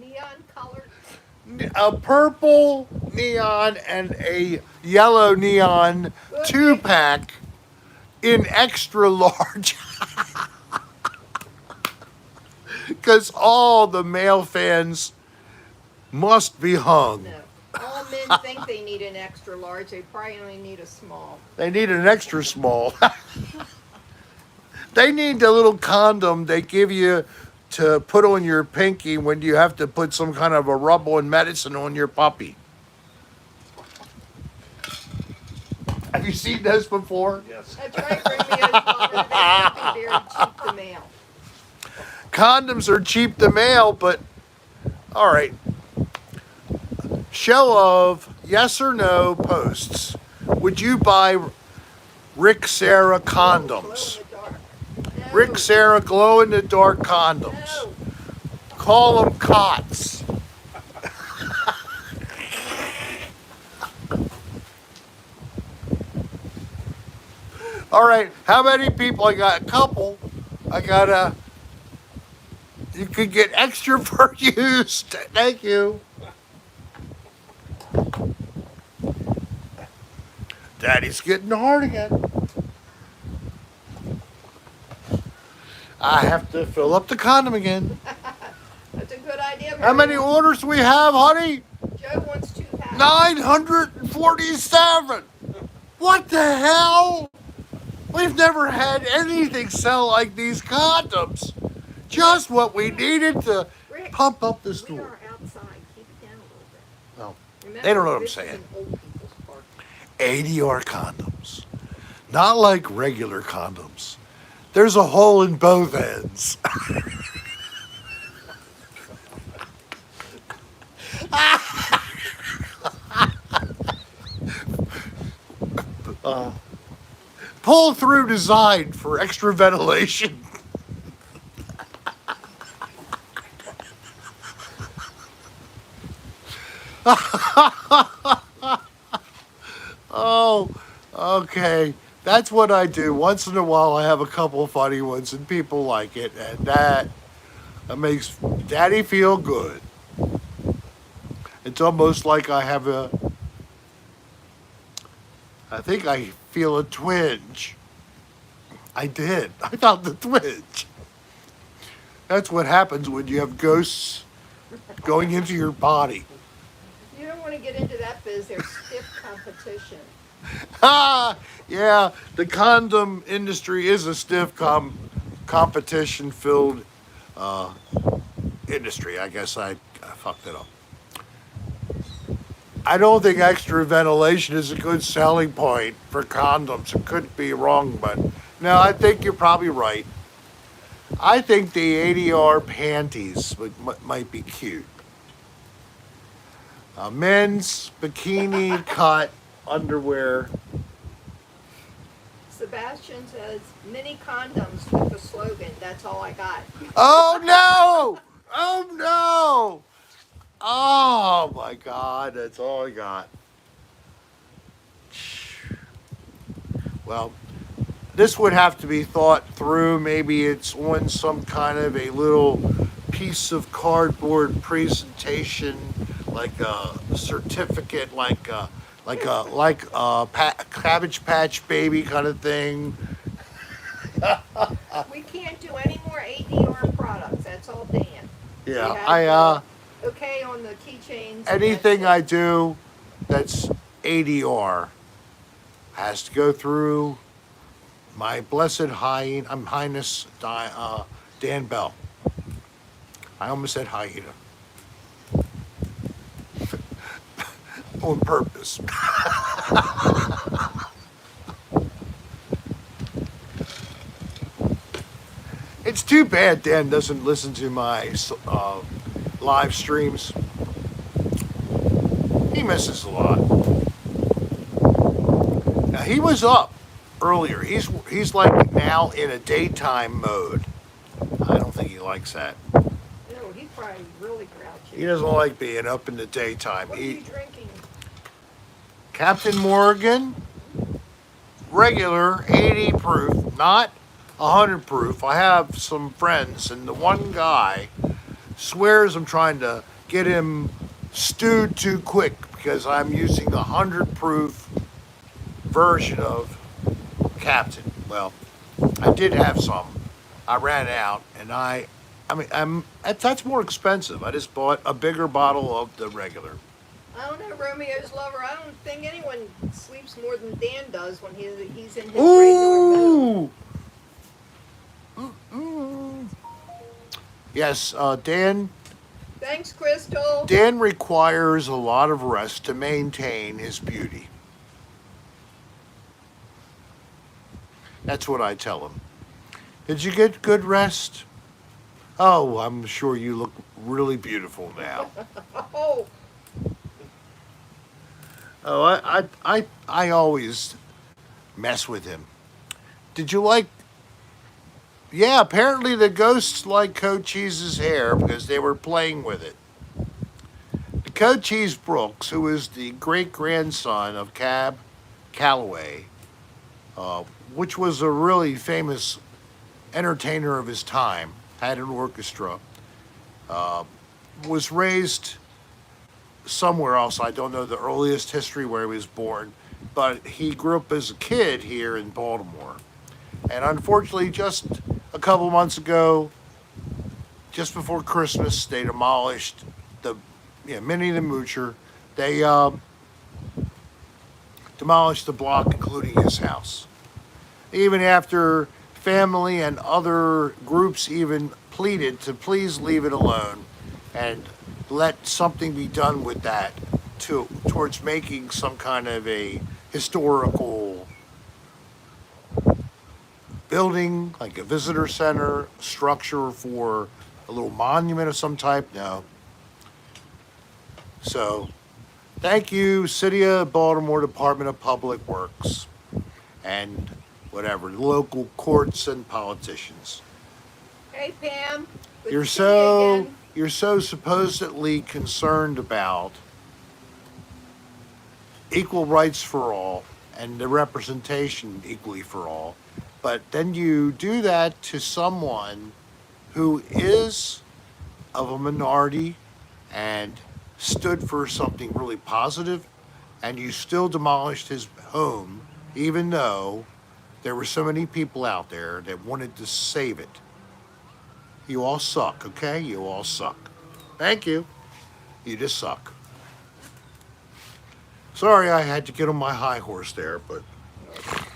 Neon colored? A purple neon and a yellow neon 2-pack in extra large. Because all the male fans must be hung. No. All men think they need an extra large. They probably only need a small. They need an extra small. They need the little condom they give you to put on your pinky when you have to put some kind of a rubber and medicine on your puppy. Have you seen those before? Yes. That's right, Romeo's mother. They can't be very cheap to mail. Condoms are cheap to mail, but all right. Show of yes or no posts. Would you buy Rick Serra condoms? Glow in the dark. No. Rick Serra glow in the dark condoms. No. Call them cots. All right, how many people? I got a couple. I got a. You could get extra for use. Thank you. Daddy's getting hard again. I have to fill up the condom again. That's a good idea. How many Maria. orders do we have, honey? Joe wants 2 packs. 947. What the hell? We've never had anything sell like these condoms. Just what we needed to Rick, pump up the we store. are outside. Keep it down a little bit. No, Remember, they don't know what I'm this is saying. an old people's park. ADR condoms. Not like regular condoms. There's a hole in both ends. Pull through design for extra ventilation. Oh, okay. That's what I do. Once in a while, I have a couple of funny ones, and people like it, and that makes Daddy feel good. It's almost like I have a. I think I feel a twinge. I did. I felt the twinge. That's what happens when you have ghosts going into your body. You don't want to get into that biz. There's stiff competition. Ah, yeah, the condom industry is a stiff competition-filled industry. I guess I fucked it up. I don't think extra ventilation is a good selling point for condoms. It could be wrong, but no, I think you're probably right. I think the ADR panties might be cute. Men's bikini cut underwear. Sebastian says, mini condoms with the slogan. That's all I got. Oh no! Oh no! Oh my God, that's all I got. Well, this would have to be thought through. Maybe it's on some kind of a little piece of cardboard presentation, like a certificate, like a Cabbage Patch Baby kind of thing. We can't do any more ADR products. That's all Dan. Yeah, We have, I okay on the keychains. and anything that's I do that's ADR has to go through my blessed Highness Dan Bell. I almost said hyena. on purpose. It's too bad Dan doesn't listen to my live streams. He misses a lot. Now he was up earlier. He's like now in a daytime mode. I don't think he likes that. No, he's probably really grouchy. He doesn't like being up in the daytime. What are you drinking? Captain Morgan, regular 80 proof, not 100 proof. I have some friends, and the one guy swears I'm trying to get him stewed too quick because I'm using the 100 proof version of Captain. Well, I did have some. I ran out, and that's more expensive. I just bought a bigger bottle of the regular. I don't know, Romeo's lover. I don't think anyone sleeps more than Dan does when he's in his regular mode. Ooh. Yes, Dan. Thanks, Crystal. Dan requires a lot of rest to maintain his beauty. That's what I tell him. Did you get good rest? Oh, I'm sure you look really beautiful now. Oh, Oh, I always mess with him. Did you like? Yeah, apparently the ghosts like Cochise' hair because they were playing with it. Cochise Brooks, who is the great-grandson of Cab Calloway, which was a really famous entertainer of his time, had an orchestra, was raised somewhere else. I don't know the earliest history where he was born, but he grew up as a kid here in Baltimore. And unfortunately, just a couple months ago, just before Christmas, they demolished Minnie the Moocher. They demolished the block, including his house. Even after family and other groups even pleaded to please leave it alone and let something be done with that towards making some kind of a historical building, like a visitor center, structure for a little monument of some type. No. So, thank you, City of Baltimore Department of Public Works, and whatever, local courts and politicians. hey Pam. Good You're to see you again. so supposedly concerned about equal rights for all and the representation equally for all, but then you do that to someone who is of a minority and stood for something really positive, and you still demolished his home, even though there were so many people out there that wanted to save it. You all suck, okay? You all suck. Thank you. You just suck. Sorry I had to get on my high horse there, but...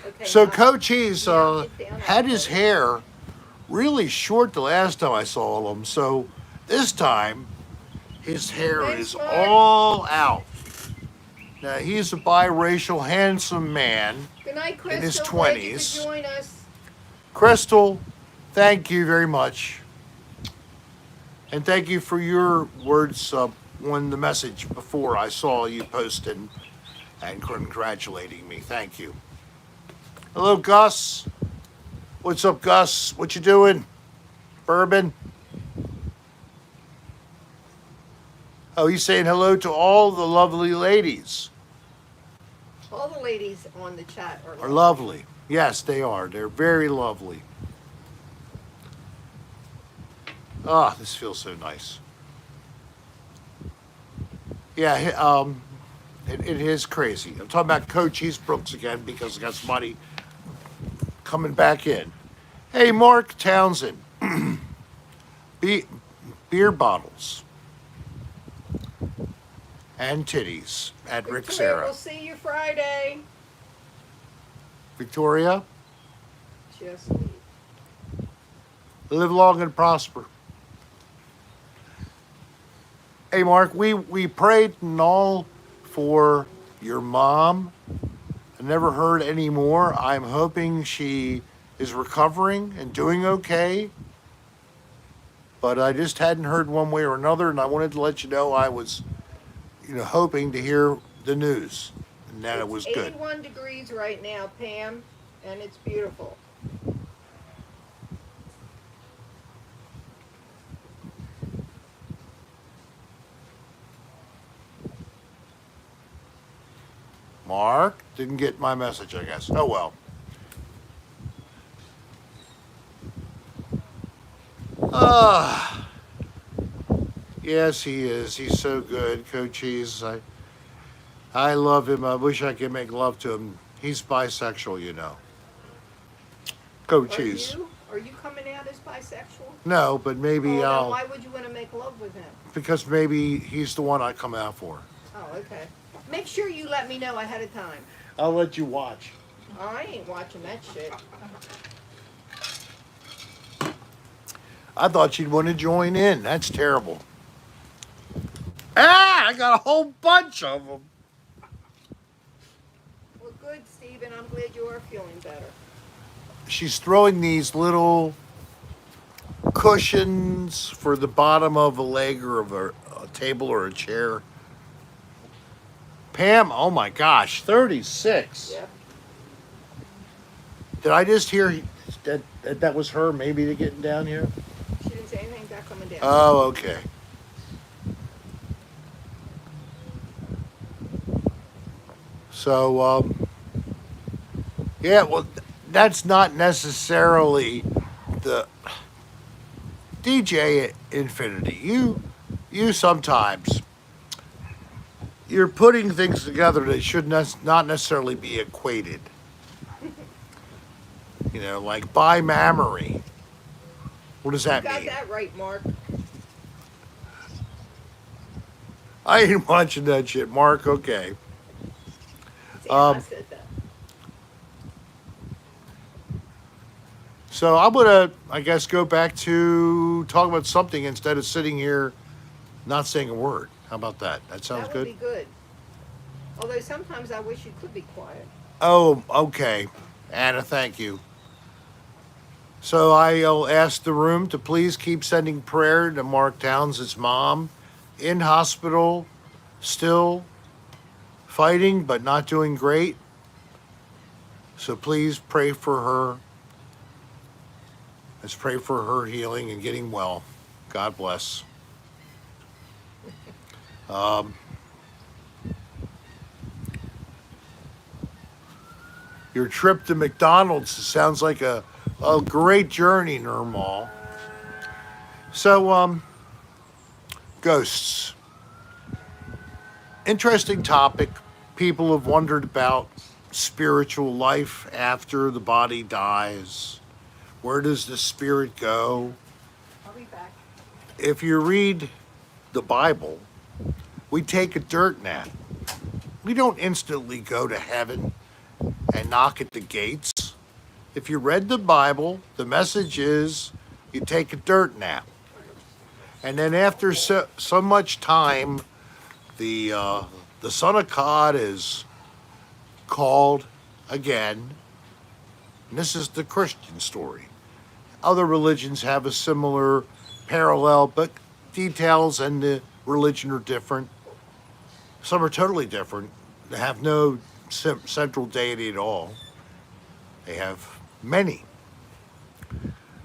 Okay, So now- Cochise now get down had off his it. hair really short the last time I saw him, so this time his hair Thanks, is Mark. all out. Now he's a biracial, handsome man. Good night, Crystal. in his Glad you 20s. could join us. Crystal, thank you very much. And thank you for your words on the message before I saw you posting and congratulating me. Thank you. Hello, Gus. What's up, Gus? What you doing? Bourbon? Oh, he's saying hello to all the lovely ladies. All the ladies on the chat Are lovely. Yes, they are. They're very lovely. Ah, this feels so nice. Yeah, it is crazy. I'm talking about Coach Eastbrooks again because I got somebody coming back in. Hey, Mark Townsend. Beer bottles and titties at Rick Victoria, Serra. we'll see you Friday. Victoria, Just leave. live long and prosper. Hey, Mark, we prayed and all for your mom. I never heard any more. I'm hoping she is recovering and doing okay. But I just hadn't heard one way or another, and I wanted to let you know I was, hoping to hear the news and that it It's was good. 81 degrees right now, Pam, and it's beautiful. Mark didn't get my message, I guess. Oh well. Ah, yes, he is. He's so good, Coach Cheese. I love him. I wish I could make love to him. He's bisexual, Coach Are Cheese. you? Are you coming out as bisexual? No, but maybe Then I'll, why would you want to make love with him? because maybe he's the one I come out for. Oh, okay. Make sure you let me know ahead of time. I'll let you watch. I ain't watching that shit. I thought you'd want to join in. That's terrible. Ah, I got a whole bunch of them. Well, good, Stephen. I'm glad you are feeling better. She's throwing these little cushions for the bottom of a leg or of a table or a chair. Pam, oh my gosh, 36. Yep. Did I just hear that was her maybe getting down here? She didn't say anything about coming down. Oh, okay. So, yeah, well, that's not necessarily the DJ Infinity. You sometimes you're putting things together that should not necessarily be equated. Like bimammary. What does that You got mean? that right, Mark. I ain't watching that shit, Mark. Okay. See, I said that. So I'm gonna, I guess, go back to talk about something instead of sitting here not saying a word. How about that? That sounds That would good. be good. Although sometimes I wish you could be quiet. Oh, okay. Anna, thank you. So I'll ask the room to please keep sending prayer to Mark Towns' mom in hospital, still fighting but not doing great. So please pray for her. Let's pray for her healing and getting well. God bless. Your trip to McDonald's sounds like a great journey, Nirmal. So, ghosts. Interesting topic. People have wondered about spiritual life after the body dies. Where does the spirit go? I'll be back. If you read the Bible, we take a dirt nap. We don't instantly go to heaven and knock at the gates. If you read the Bible, the message is you take a dirt nap. And then after so much time, the Son of God is called again. And this is the Christian story. Other religions have a similar parallel, but details and the religion are different. Some are totally different. They have no central deity at all. They have many.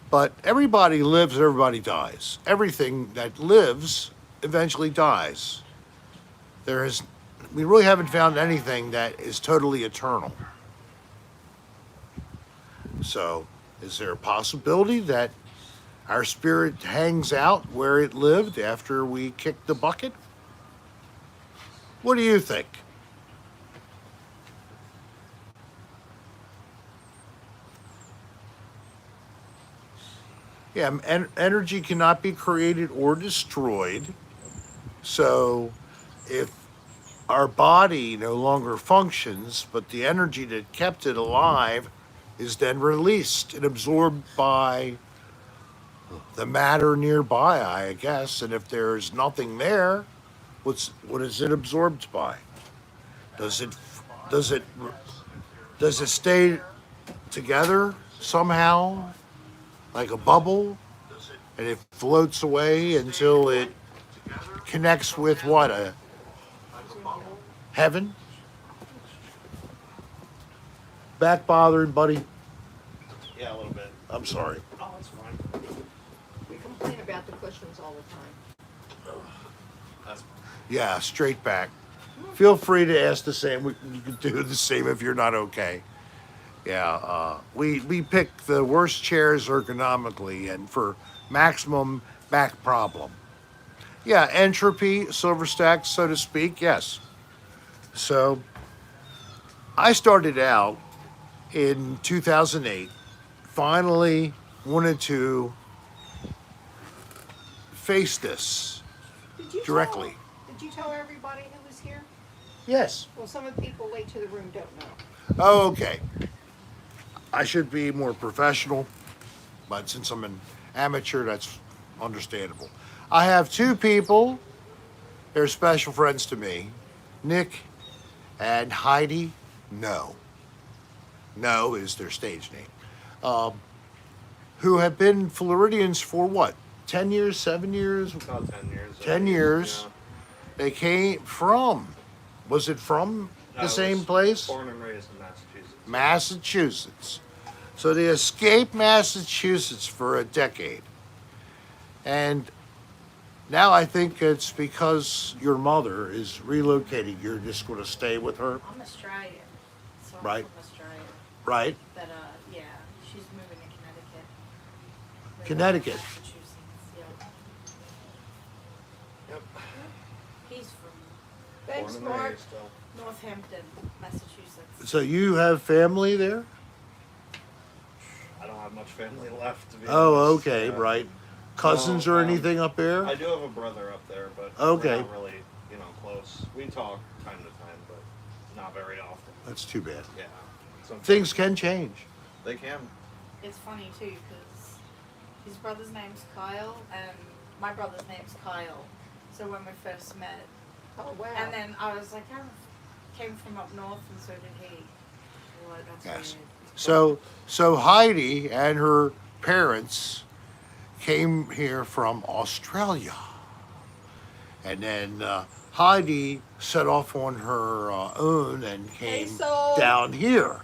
But everybody lives and everybody dies. Everything that lives eventually dies. We really haven't found anything that is totally eternal. So, is there a possibility that our spirit hangs out where it lived after we kicked the bucket? What do you think? Yeah, energy cannot be created or destroyed. So, if our body no longer functions, but the energy that kept it alive is then released and absorbed by the matter nearby, I guess. And if there's nothing there, what is it absorbed by? Does it does it does it stay together somehow like a bubble and it floats away until it connects with what, a heaven? Back bothering, buddy? Yeah, a little bit. I'm sorry. Oh, that's fine. We complain about the cushions all the time. That's Yeah, straight back. Feel free to ask the same. You can do the same if you're not okay. Yeah, we pick the worst chairs ergonomically and for maximum back problem. Yeah, entropy, silver stacks, so to speak. Yes. So I started out in 2008. Finally, wanted to face this Did you directly. did you tell everybody who was here? Yes. Well, some of the people late to the room don't know. Oh, okay. I should be more professional, but since I'm an amateur, that's understandable. I have two people. They're special friends to me, Nick and Heidi No. No is their stage name. Who have been Floridians for what? 10 years, 7 years? about 10 years. 10 years. They came from, was it from Yeah. the I same was place? Born and raised in Massachusetts. Massachusetts. So they escaped Massachusetts for a decade. And now I think it's because your mother is relocating. You're just going to stay with her, I'm Australian, so I'm Right. from Australia. right? But yeah, she's moving to Connecticut. We're Connecticut. Massachusetts, yeah. Yep. He's from Thanks, Born and Mark. raised, so. Northampton, Massachusetts. So you have family there? I don't have much family left, to be Oh, honest. okay, Yeah. right. Cousins No, or anything up there? I do have a brother up there, but Okay. we're not really, close. We talk time to time, but not very often. That's too bad. Yeah. Things can change. They can. It's funny too, because his brother's name's Kyle, and my brother's name's Kyle. So when we first met, Oh, wow. and then I was like, I came from up north, and so did he. Well, that's Yes. weird. So Heidi and her parents came here from Australia. And then Heidi set off on her own and came so- down here.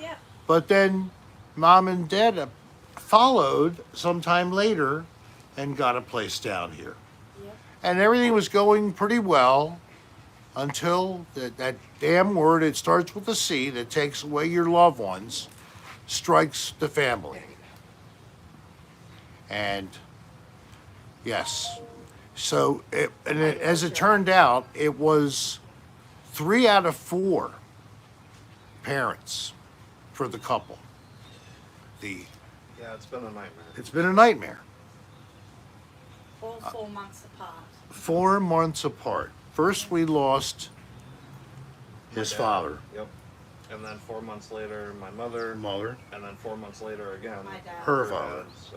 Yeah. But then mom and dad followed sometime later and got a place down here. Yep. And everything was going pretty well until that damn word, it starts with a C, that takes away your loved ones, strikes the family. And yes, so as it turned out, it was 3 out of 4 parents for the couple. Yeah, it's been a nightmare. It's been a nightmare. All 4 months apart. 4 months apart. First, we lost his Dad. father, Yep. And then 4 months later, my mother. mother, And then 4 months later again. My dad. her her father. dad, So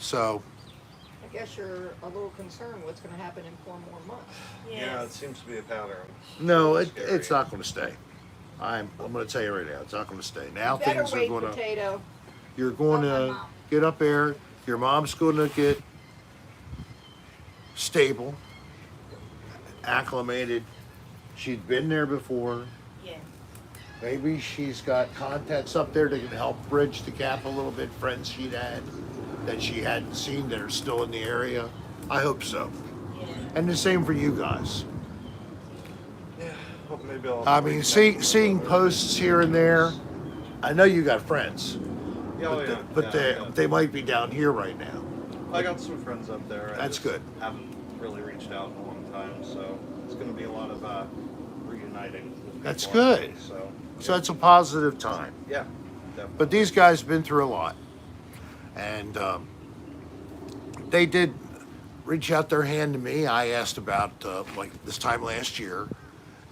So I guess you're a little concerned what's going to happen in 4 more months. yeah, it Yes. seems to be a pattern. no, Scary. it's not going to stay. I'm going to tell you right now, it's not going to stay. Now Better things are wait, going to. potato. You're going Tell my to mom. get up there. Your mom's going to get stable, acclimated. She'd been there before. Yeah. Maybe she's got contacts up there that can help bridge the gap a little bit. Friends she'd had that she hadn't seen that are still in the area. I hope so. Yeah. And the same for you guys. Yeah. Well, maybe I'll. I mean, seeing posts here and there. I know you got friends, Yeah, oh, but, yeah. but yeah, they might be down here right now. I got some friends up there. I That's just good. Haven't really reached out in a long time, so it's going to be a lot of reuniting. with That's people, I good. think, So So it's a positive time. yeah, definitely. But these guys have been through a lot. And they did reach out their hand to me. I asked about, like this time last year,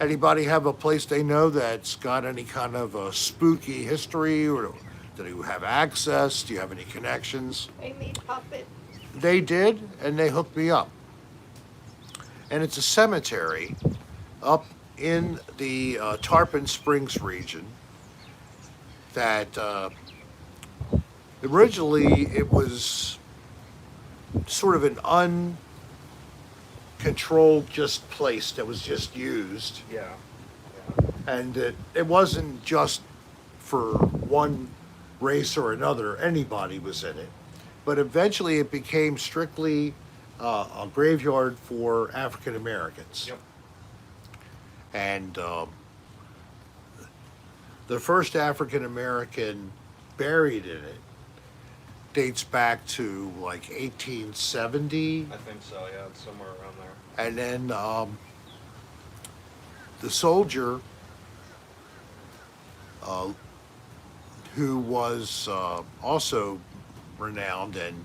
anybody have a place they know that's got any kind of a spooky history, or do you have access? Do you have any connections? Amy Puppet. They did, and they hooked me up. And it's a cemetery up in the Tarpon Springs region that originally it was sort of an uncontrolled just place that was just used, Yeah. and it wasn't just for one race or another, anybody was in it. But eventually it became strictly a graveyard for African Americans. Yep. And the first African American buried in it dates back to like 1870. I think so. Yeah, it's somewhere around there. And then the soldier who was also renowned, and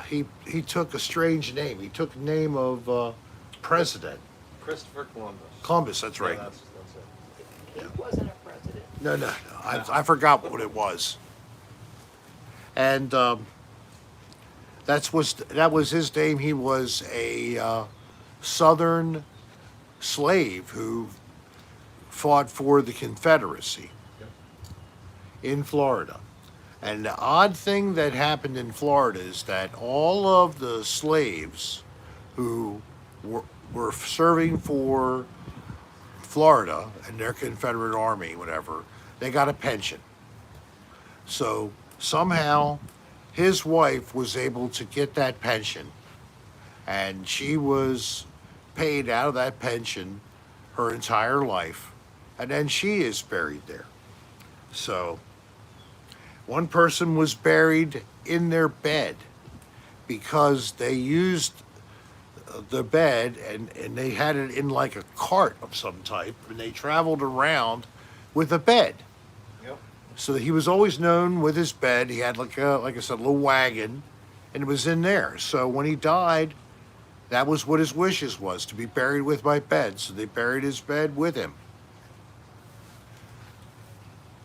he took a strange name. He took the name of president. Christopher Columbus. Columbus, that's right. Yeah, that's it. He wasn't a president. No. I forgot what it was. And that was his name. He was a Southern slave who fought for the Confederacy Yep. in Florida. And the odd thing that happened in Florida is that all of the slaves who were serving for Florida and their Confederate Army, whatever, they got a pension. So somehow his wife was able to get that pension, and she was paid out of that pension her entire life, and then she is buried there. So one person was buried in their bed because they used the bed and they had it in like a cart of some type, and they traveled around with a bed. Yep. So he was always known with his bed. He had like I said, a little wagon, and it was in there. So when he died, that was what his wishes was, to be buried with my bed. So they buried his bed with him.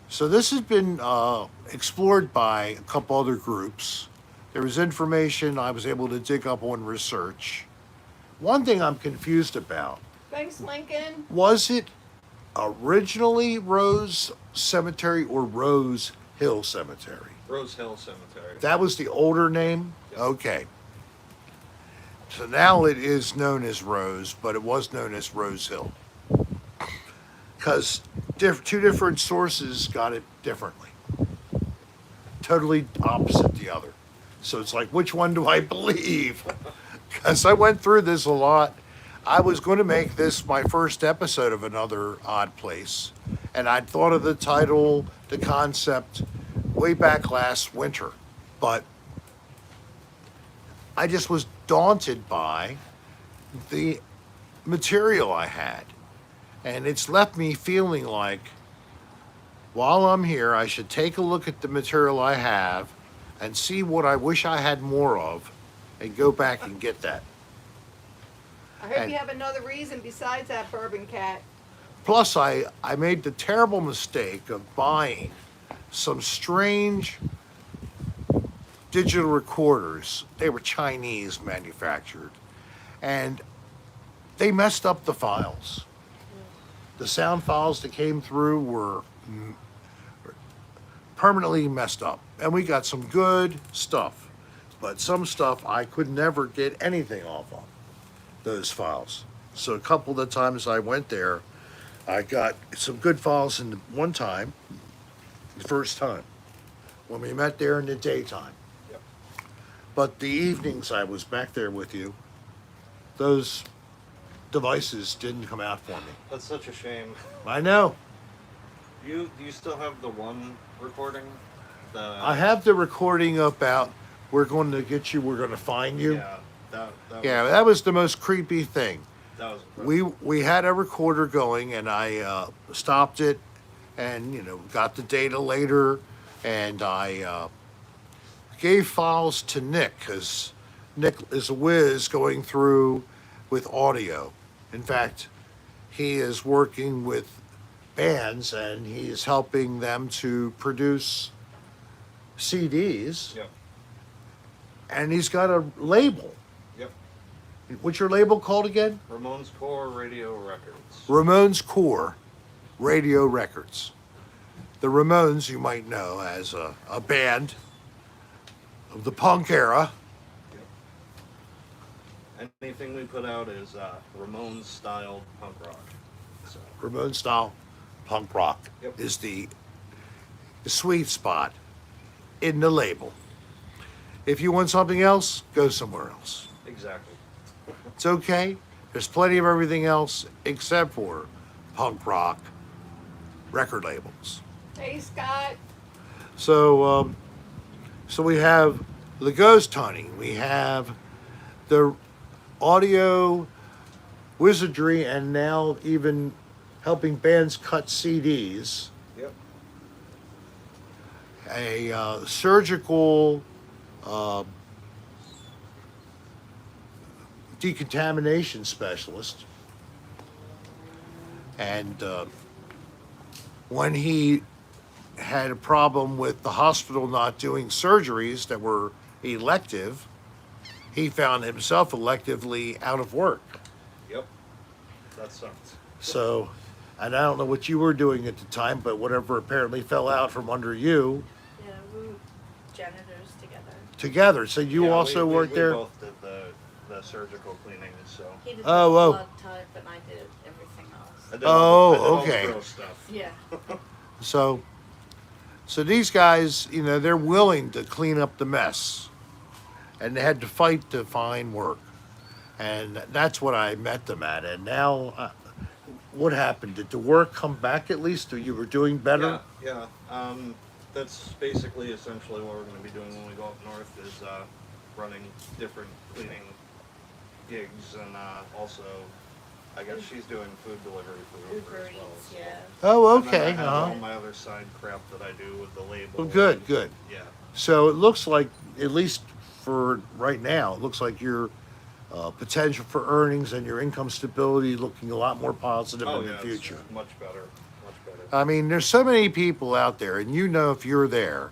So this has been explored by a couple other groups. There was information I was able to dig up on research. One thing I'm confused about, Thanks, Lincoln. was it originally Rose Cemetery or Rose Hill Cemetery? Rose Hill Cemetery. That was the older name? Yep. Okay. So now it is known as Rose, but it was known as Rose Hill. Because two different sources got it differently. Totally opposite the other. So it's like, which one do I believe? Because I went through this a lot. I was going to make this my first episode of Another Odd Place. And I'd thought of the title, the concept, way back last winter. But I just was daunted by the material I had. And it's left me feeling like, while I'm here, I should take a look at the material I have and see what I wish I had more of and go back and get that. I hope And- you have another reason besides that bourbon cat. Plus, I made the terrible mistake of buying some strange digital recorders. They were Chinese manufactured, and they messed up the files. The sound files that came through were permanently messed up, and we got some good stuff, but some stuff I could never get anything off of those files. So a couple of the times I went there, I got some good files in the one time, the first time, when we met there in the daytime. Yep. But the evenings I was back there with you, those devices didn't come out for me. That's such a shame. I know. Do you still have the one recording? I have the recording about "We're going to get you, we're going to find you." Yeah. That Yeah, was, that was the most creepy thing. that was incredible. We had a recorder going, and I stopped it, and got the data later, and I gave files to Nick, because Nick is a whiz going through with audio. In fact, he is working with bands, and he is helping them to produce CDs, Yep. and he's got a label. Yep. What's your label called again? Ramones Core Radio Records. Ramones Core Radio Records. The Ramones, you might know as a band of the punk era. Anything we put out is Ramones style punk rock. So, Ramones style punk rock Yep. is the sweet spot in the label. If you want something else, go somewhere else. exactly. It's okay. There's plenty of everything else except for punk rock record labels. Hey, Scott. So, so we have the ghost hunting. We have the audio wizardry, and now even helping bands cut CDs. Yep. A surgical decontamination specialist. And when he had a problem with the hospital not doing surgeries that were elective, he found himself electively out of work. Yep. That sucks. So, and I don't know what you were doing at the time, but whatever apparently fell out from under you Yeah, we were janitors together. together. So you Yeah, also we worked there? both did the surgical cleaning, so. He did Oh, the whoa. blood type and I did everything I else. did Oh, all the okay. gross stuff. Yeah. So these guys, you know, they're willing to clean up the mess, and they had to fight to find work, and that's what I met them at. And now, what happened? Did the work come back at least, or you were doing better? Yeah. That's basically essentially what we're going to be doing when we go up north is running different cleaning gigs, and also, I guess she's doing food delivery for Uber Uber as well. Eats, so. yeah. Oh, And then okay. I have all Uh-huh. my other side crap that I do with the label. Well, good, good. Yeah. So it looks like, at least for right now, it looks like your potential for earnings and your income stability looking a lot more positive in the it's future. much better. Much better. I mean, there's so many people out there, and you know if you're there.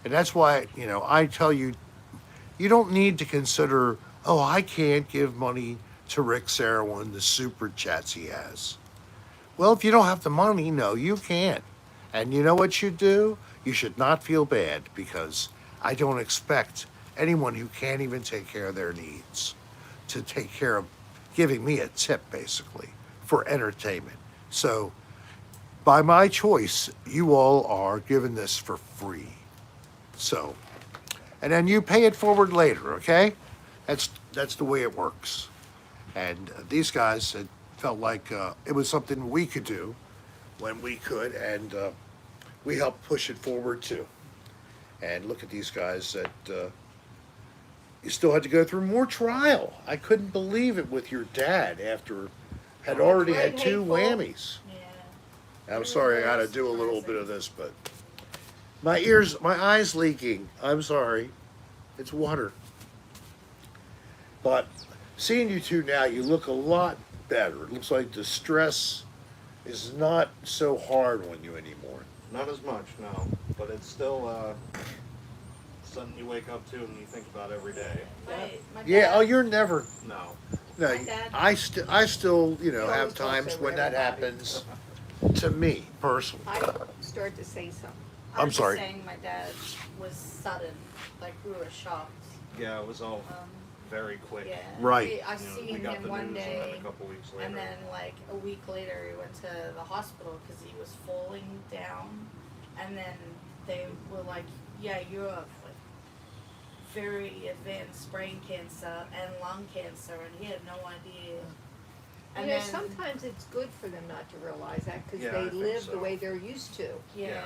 And that's why, you know, I tell you, you don't need to consider, oh, I can't give money to Rick Serra on the super chats he has. Well, if you don't have the money, no, you can't. And you know what you do? You should not feel bad, because I don't expect anyone who can't even take care of their needs to take care of giving me a tip, basically, for entertainment. So, by my choice, you all are given this for free. So, and then you pay it forward later, okay? That's the way it works. And these guys had felt like it was something we could do when we could, and we helped push it forward too. And look at these guys that you still had to go through more trial. I couldn't believe it with your dad after had already had Right, two hateful. whammies. Yeah. I'm sorry, I gotta do a little bit of this, but my eyes leaking. I'm sorry. It's water. But seeing you two now, you look a lot better. It looks like the stress is not so hard on you anymore. Not as much, no. But it's still something you wake up to and you think about every day. My Yeah, dad, oh, you're never. No. No, My dad- I still, you know, He have always talks times over when that everybody. happens to me personally. I start to say something. I I'm was sorry. Just saying my dad was sudden, like we were shocked. Yeah, it was all Um, very quick. Yeah. Right. I You know, seen we got him the one news and then day, a couple weeks later. and then like a week later, he went to the hospital because he was falling down, and then they were like, "Yeah, you have like very advanced brain cancer and lung cancer," and he had no idea. And You know, then, sometimes it's good for them not to realize that because Yeah, I they think live so. the way they're used to. yeah.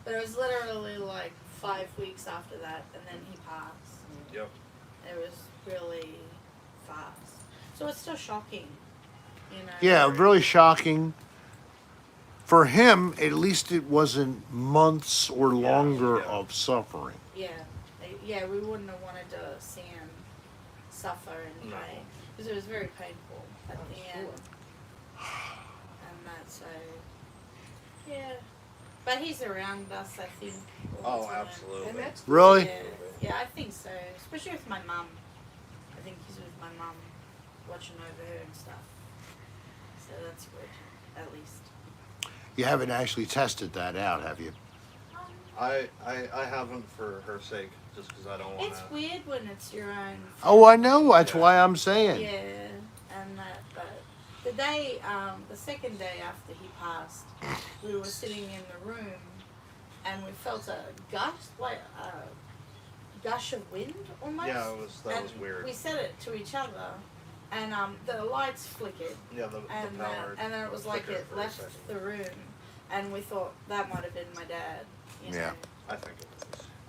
But it was literally like 5 weeks after that, and then he passed. Yep. It was really fast. So it's still shocking, you know. Yeah, really shocking. For him, at least it wasn't months or longer yeah. of suffering. Yeah, yeah, we wouldn't have wanted to see him suffer and No. pain because it was very painful at I'm the sure. end, and that's so. Yeah, but he's around us, I think. all the Oh, time. absolutely. And that's Really? Yeah, yeah, I think so. Especially with my mum. I think he's with my mum. watching over her and stuff. So that's good, at least. You haven't actually tested that out, have you? I haven't for her sake, just because I don't want It's to. weird when it's your own. Oh, I know. That's Yeah. why I'm saying. Yeah, and that, but the day, the second day after he passed, we were sitting in the room, and we felt a gush of wind almost. Yeah, that and was weird. We said it to each other, and the lights flickered, Yeah, the and power. and then it was like flickered it for a left second. the room, and we thought that might have been my dad. You Yeah. know? I think it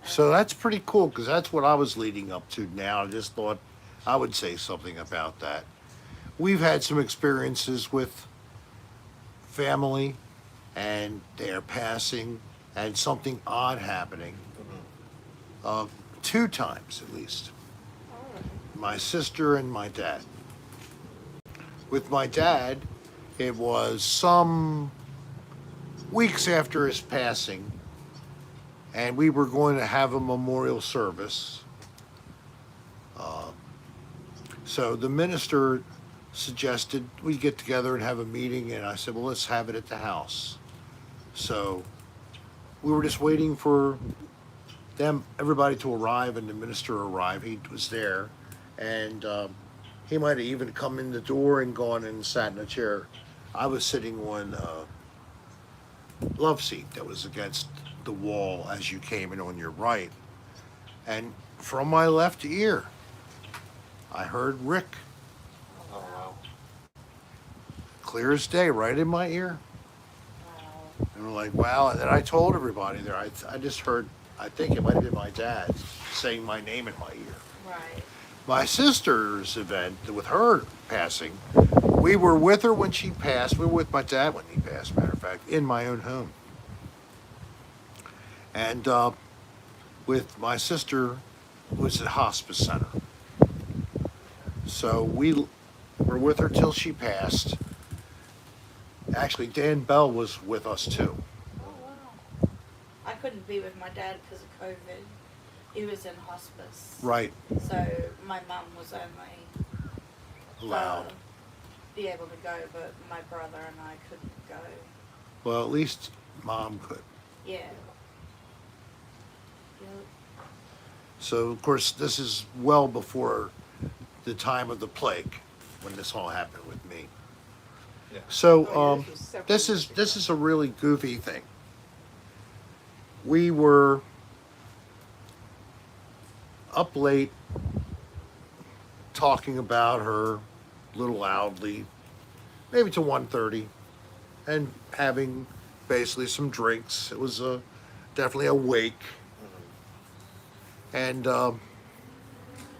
was. So that's pretty cool because that's what I was leading up to now. I just thought I would say something about that. We've had some experiences with family and their passing and something odd happening. Mhm. 2 times at least. Oh. My sister and my dad. With my dad, it was some weeks after his passing, and we were going to have a memorial service. So the minister suggested we get together and have a meeting, and I said, well, let's have it at the house. So we were just waiting for everybody to arrive, and the minister arrived. He was there, and he might have even come in the door and gone and sat in a chair. I was sitting on a love seat that was against the wall as you came in on your right. And from my left ear, I heard Rick, Oh wow. clear as day, right in my ear. Wow. And we're like, wow. And then I told everybody there, I just heard, I think it might have been my dad saying my name in my ear. Right. My sister's event with her passing, we were with her when she passed. We were with my dad when he passed, matter of fact, in my own home. And with my sister was at hospice center. So we were with her till she passed. Actually, Dan Bell was with us too. Oh wow. I couldn't be with my dad because of COVID. He was in hospice. Right, So my mum was only loud. be able to go, but my brother and I couldn't go. Well, at least Mom could. Yeah. Yep. So, of course, this is well before the time of the plague when this all happened with me. Yeah. So, Oh, yours was several this years is ago. a really goofy thing. We were up late talking about her a little loudly, maybe to 1:30, and having basically some drinks. It was definitely a wake. And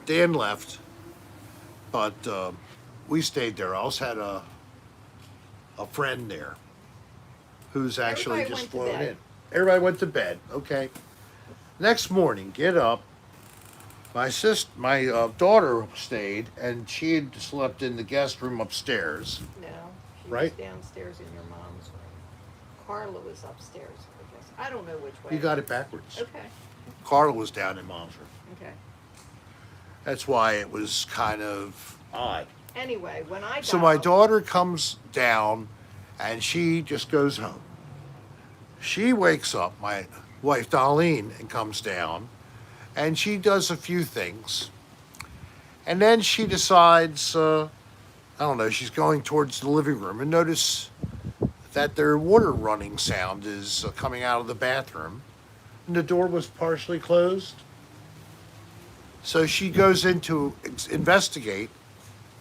Dan left, but we stayed there. I also had a friend there who's actually Everybody just went to flown bed. in. Everybody went to bed. Okay. Next morning, get up. My daughter stayed, and she had slept in the guest room upstairs. No, she Right? was downstairs in your mom's room. Carla was upstairs, I guess. I don't know which way. You got it backwards. Okay, Carla was down in Mom's room. okay. That's why it was kind of odd. Anyway, when I got So my up- daughter comes down, and she just goes home. She wakes up, my wife Darlene, and comes down, and she does a few things. And then she decides, I don't know, she's going towards the living room and notice that their water running sound is coming out of the bathroom. And the door was partially closed. So she goes in to investigate.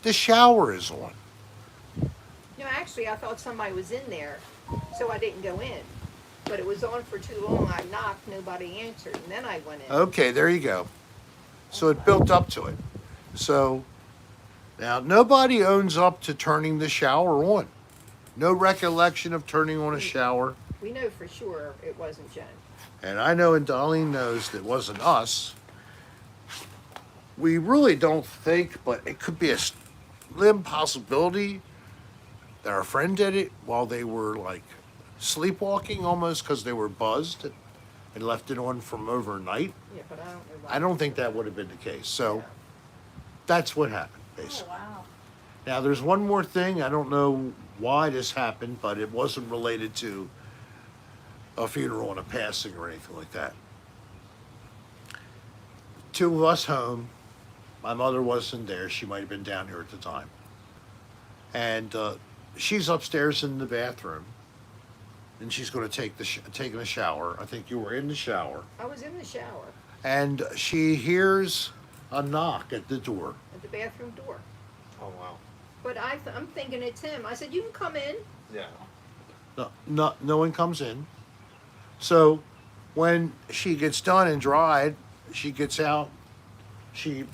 The shower is on. No, actually, I thought somebody was in there, so I didn't go in. But it was on for too long. I knocked, nobody answered, and then I went in. Okay, there you go. So it built up to it. So now nobody owns up to turning the shower on. No recollection of turning on a shower. We know for sure it wasn't Jen. And I know, and Darlene knows that it wasn't us. We really don't think, but it could be a slim possibility that our friend did it while they were like sleepwalking almost because they were buzzed and left it on from overnight. Yeah, but I don't know why. I don't think that would have been the case. So that's what happened, Oh basically. wow. Now, there's one more thing. I don't know why this happened, but it wasn't related to a funeral and a passing or anything like that. Two of us home. My mother wasn't there. She might have been down here at the time. And she's upstairs in the bathroom. And she's going to taking a shower. I think you were in the shower. I was in the shower And she hears a knock at the door. at the bathroom door. Oh wow. But I'm thinking it's him. I said, you can come in. Yeah. No one comes in. So when she gets done and dried, she gets out. She,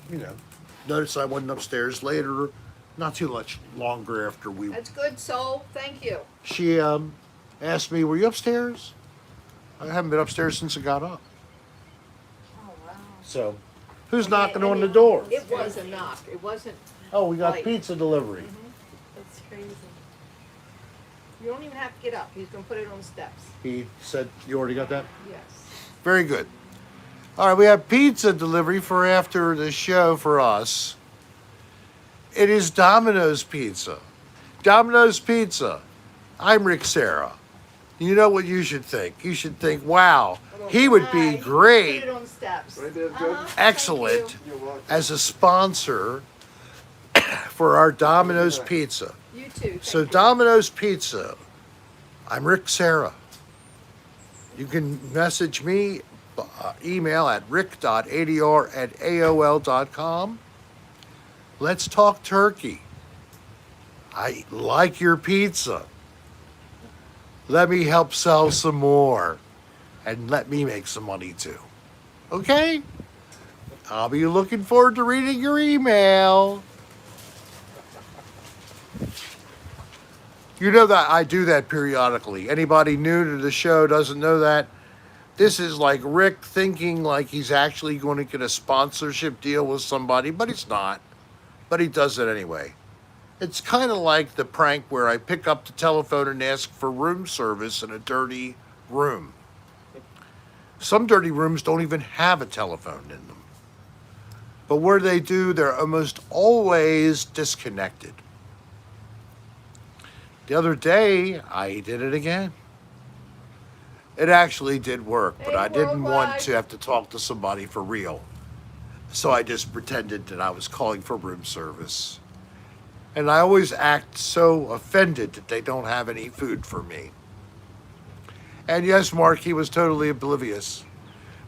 noticed I wasn't upstairs later, not too much longer after we. That's good, soul. Thank you. She asked me, "Were you upstairs?" I haven't been upstairs since I got up. Oh wow. So, who's And knocking it- on the door? It was a knock. It wasn't. Oh, we got Light. pizza delivery. That's crazy. You don't even have to get up. He's going to put it on the steps. He said, "You already got that?" Yes. Very good. All right, we have pizza delivery for after the show for us. It is Domino's Pizza. Domino's Pizza. I'm Rick Serra. You know what you should think? You should think, wow, he would be Hi. great, Put it on the steps. Right there, good. Thank excellent you. You're welcome. as a sponsor for our Domino's Pizza. You too. So Thank you. Domino's Pizza. I'm Rick Serra. You can message me, email at rick.adr@aol.com. Let's talk turkey. I like your pizza. Let me help sell some more. And let me make some money too. Okay? I'll be looking forward to reading your email. You know that I do that periodically. Anybody new to the show doesn't know that. This is like Rick thinking like he's actually going to get a sponsorship deal with somebody, but he's not. But he does it anyway. It's kind of like the prank where I pick up the telephone and ask for room service in a dirty room. Some dirty rooms don't even have a telephone in them. But where they do, they're almost always disconnected. The other day, I did it again. It actually did work, but Hey, I didn't want worldwide. to have to talk to somebody for real. So I just pretended that I was calling for room service. And I always act so offended that they don't have any food for me. And yes, Mark, he was totally oblivious.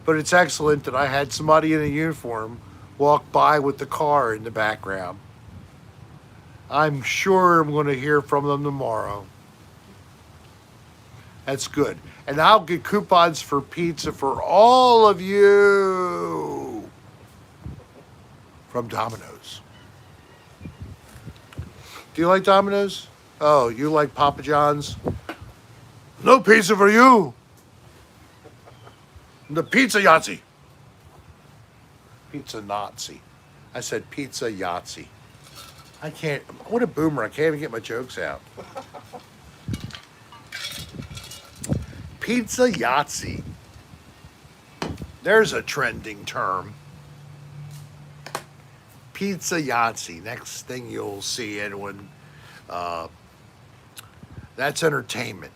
But it's excellent that I had somebody in a uniform walk by with the car in the background. I'm sure I'm going to hear from them tomorrow. That's good. And I'll get coupons for pizza for all of you from Domino's. Do you like Domino's? Oh, you like Papa John's? No pizza for you. The pizza Yahtzee. Pizza Nazi. I said pizza Yahtzee. I can't. What a boomer. I can't even get my jokes out. Pizza Yahtzee. There's a trending term. Pizza Yahtzee. Next thing you'll see, Edwin. That's entertainment.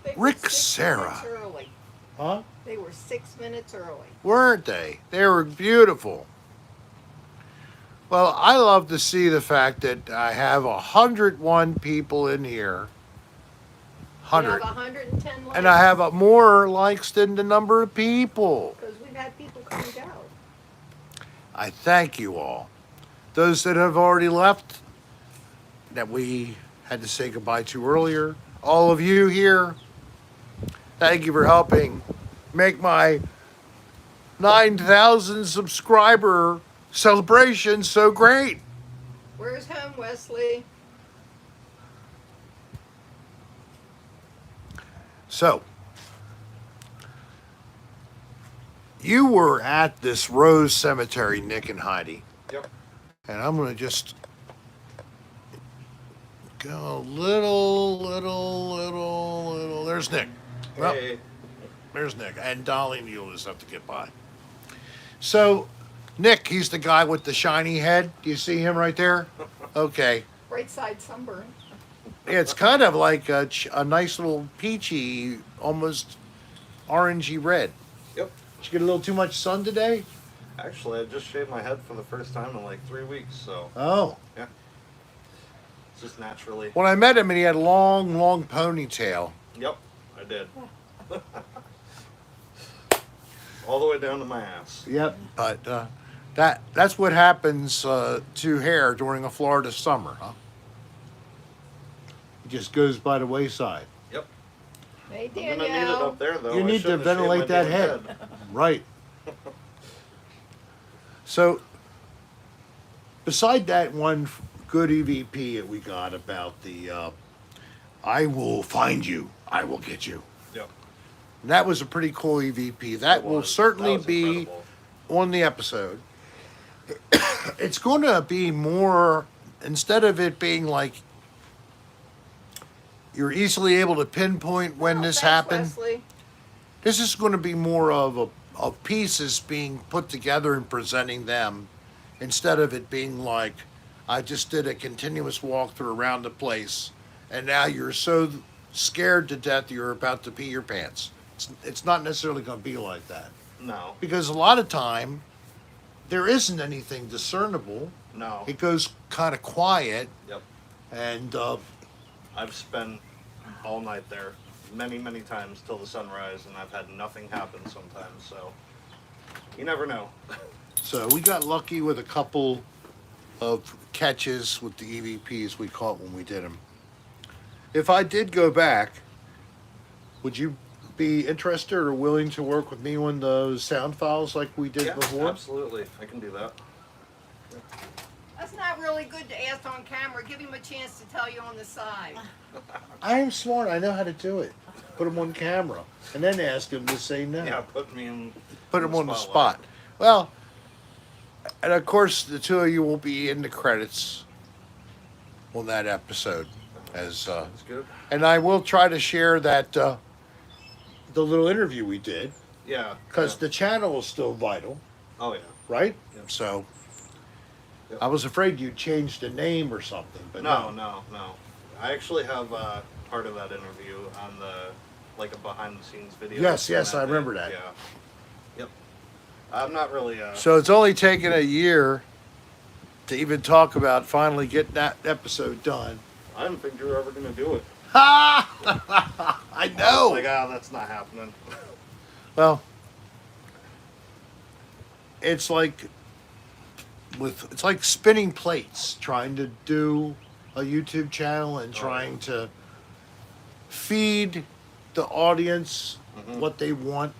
They were Rick 6 Serra. minutes early. Huh? They were 6 minutes early. Weren't they? They were beautiful. Well, I love to see the fact that I have 101 people in here. We have 100. 110 likes. And I have more likes than the number of people. Because we've had people come and go. I thank you all. Those that have already left, that we had to say goodbye to earlier, all of you here, thank you for helping make my 9,000 subscriber celebration so great. Where's home, Wesley? So, you were at this Rose Cemetery, Nick and Heidi. Yep. And I'm going to just go little. There's Nick. Well, Hey. there's Nick. And Dolly and you'll just have to get by. So, Nick, he's the guy with the shiny head. Do you see him right there? Okay. Right side sunburn. Yeah, it's kind of like a nice little peachy, almost orangey red. Yep. Did you get a little too much sun today? Actually, I just shaved my head for the first time in like 3 weeks, so Oh. yeah. It's just naturally. When I met him, and he had a long, long ponytail. Yep, I did. All the way down to my ass. Yep. But that's what happens to hair during a Florida summer, huh? It just goes by the wayside. Yep. Hey, I'm gonna need it Danielle. up there though. You I need to shouldn't have shaved ventilate my that damn head. Right. So, beside that one good EVP that we got about the I will find you, I will get you. Yep. That was a pretty cool EVP. That It will was. certainly That was be incredible. on the episode. It's going to be more, instead of it being like you're easily able to pinpoint when Oh, this thanks, happened. Leslie. This is going to be more of pieces being put together and presenting them, instead of it being like I just did a continuous walkthrough around the place, and now you're so scared to death you're about to pee your pants. It's not necessarily going to be like that, No. because a lot of time there isn't anything discernible. No. It goes kind of quiet, Yep. and I've spent all night there many, many times till the sunrise, and I've had nothing happen sometimes, so you never know. so we got lucky with a couple of catches with the EVPs we caught when we did them. If I did go back, would you be interested or willing to work with me on those sound files like we did Yeah, before? absolutely. I can do that. That's not really good to ask on camera. Give him a chance to tell you on the side. I am smart. I know how to do it. Put them on camera and then ask them to say no. Yeah, put me in. Put them on the spot. Well, and of course, the two of you will be in the credits on that episode. As That's good. and I will try to share that the little interview we did, Yeah. because yeah. the channel is still vital, Oh yeah. right? Yeah. So Yep. I was afraid you'd change the name or something, but No. I actually have part of that interview on the like a behind the scenes video. Yes, yes, that I day. remember that. Yeah. Yep. I'm not really. So it's only taken a year to even talk about finally getting that episode done. I didn't think you were ever gonna do it. Ha! I I was know. like, that's not happening. Well, it's like spinning plates, trying to do a YouTube channel and trying to feed the audience what they want.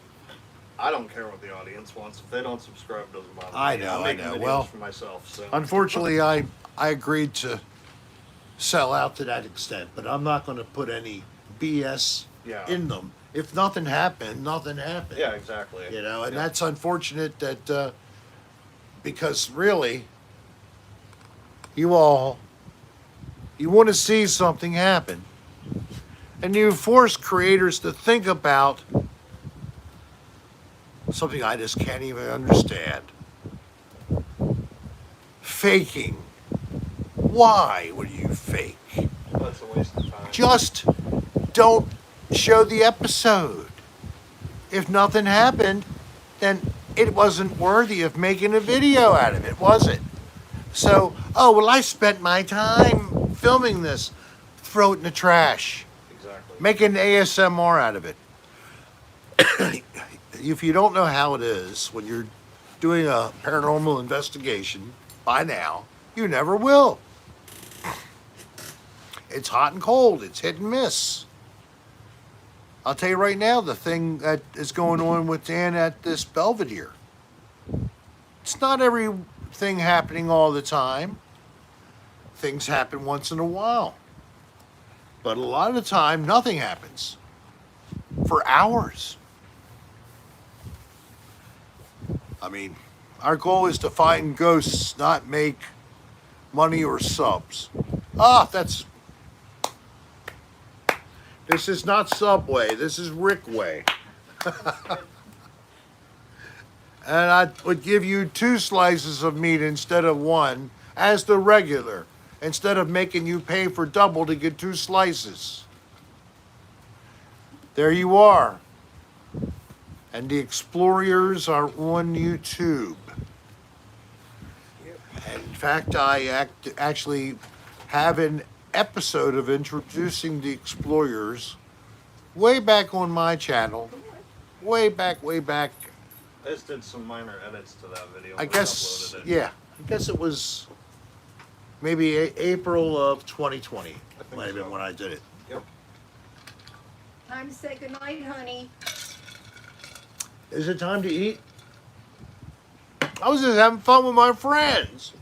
I don't care what the audience wants. If they don't subscribe, it doesn't bother I me. know, I'm I making know. videos Well, for myself. So Unfortunately, I agreed to sell out to that extent, but I'm not going to put any BS Yeah. in them. If nothing happened, nothing happened. yeah, exactly. You know, and Yeah. that's unfortunate that because really, you want to see something happen, and you force creators to think about something I just can't even understand. Faking. Why would you fake? That's a waste of time. Just don't show the episode. If nothing happened, then it wasn't worthy of making a video out of it, was it? So, oh, well, I spent my time filming this. Throw it in the trash. Exactly. Make an ASMR out of it. If you don't know how it is when you're doing a paranormal investigation, by now, you never will. It's hot and cold. It's hit and miss. I'll tell you right now, the thing that is going on with Dan at this Belvedere. It's not everything happening all the time. Things happen once in a while. But a lot of the time, nothing happens. For hours. I mean, our goal is to find ghosts, not make money or subs. This is not Subway. This is Rickway. And I would give you 2 slices of meat instead of 1 as the regular. instead of making you pay for double to get 2 slices. There you are. And the Explorriors are on YouTube. In fact, I actually have an episode of introducing the Explorriors way back on my channel. Way back. I just did some minor edits to that video. I and guess, uploaded it. yeah. I guess it was maybe April of 2020. think Might have been so. when I did it. Yep. Time to say goodnight, honey. Is it time to eat? I was just having fun with my friends.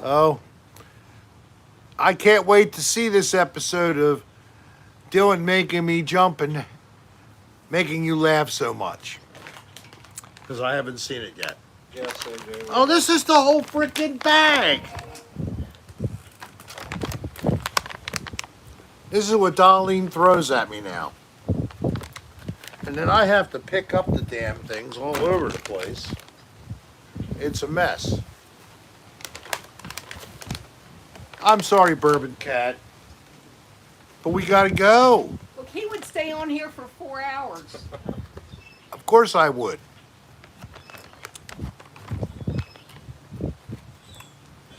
Oh, I can't wait to see this episode of Dylan making me jump and making you laugh so much. Because I haven't seen it yet. Yes, I do. Oh, this is the whole freaking bag. This is what Darlene throws at me now. And then I have to pick up the damn things all over the place. It's a mess. I'm sorry, Bourbon Cat. But we gotta go. Look, he would stay on here for 4 hours. Of course I would.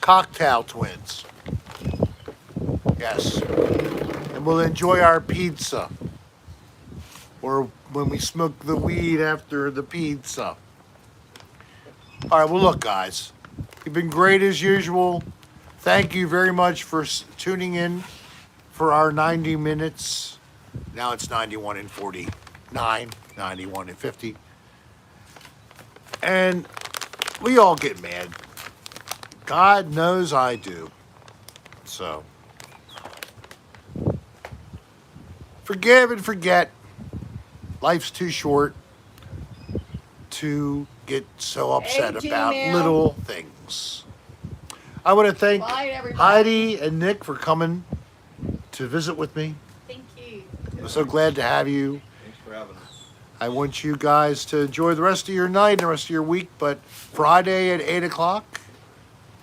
Cocktail twins. Yes. And we'll enjoy our pizza. Or when we smoke the weed after the pizza. All right, well, look, guys. You've been great as usual. Thank you very much for tuning in for our 90 minutes. Now it's 91 and 49, 91 and 50. And we all get mad. God knows I do. So, forgive and forget. Life's too short to get so upset Hey, about Gmail. little things. I want to thank Bye, everybody. Heidi and Nick for coming to visit with me. Thank you. I'm so glad to have you. Thanks for having us. I want you guys to enjoy the rest of your night and the rest of your week, but Friday at 8 o'clock,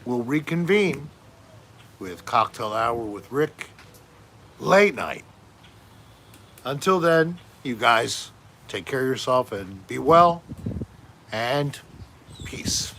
we'll reconvene with Cocktail Hour with Rick, late night. Until then, you guys take care of yourself and be well, and peace.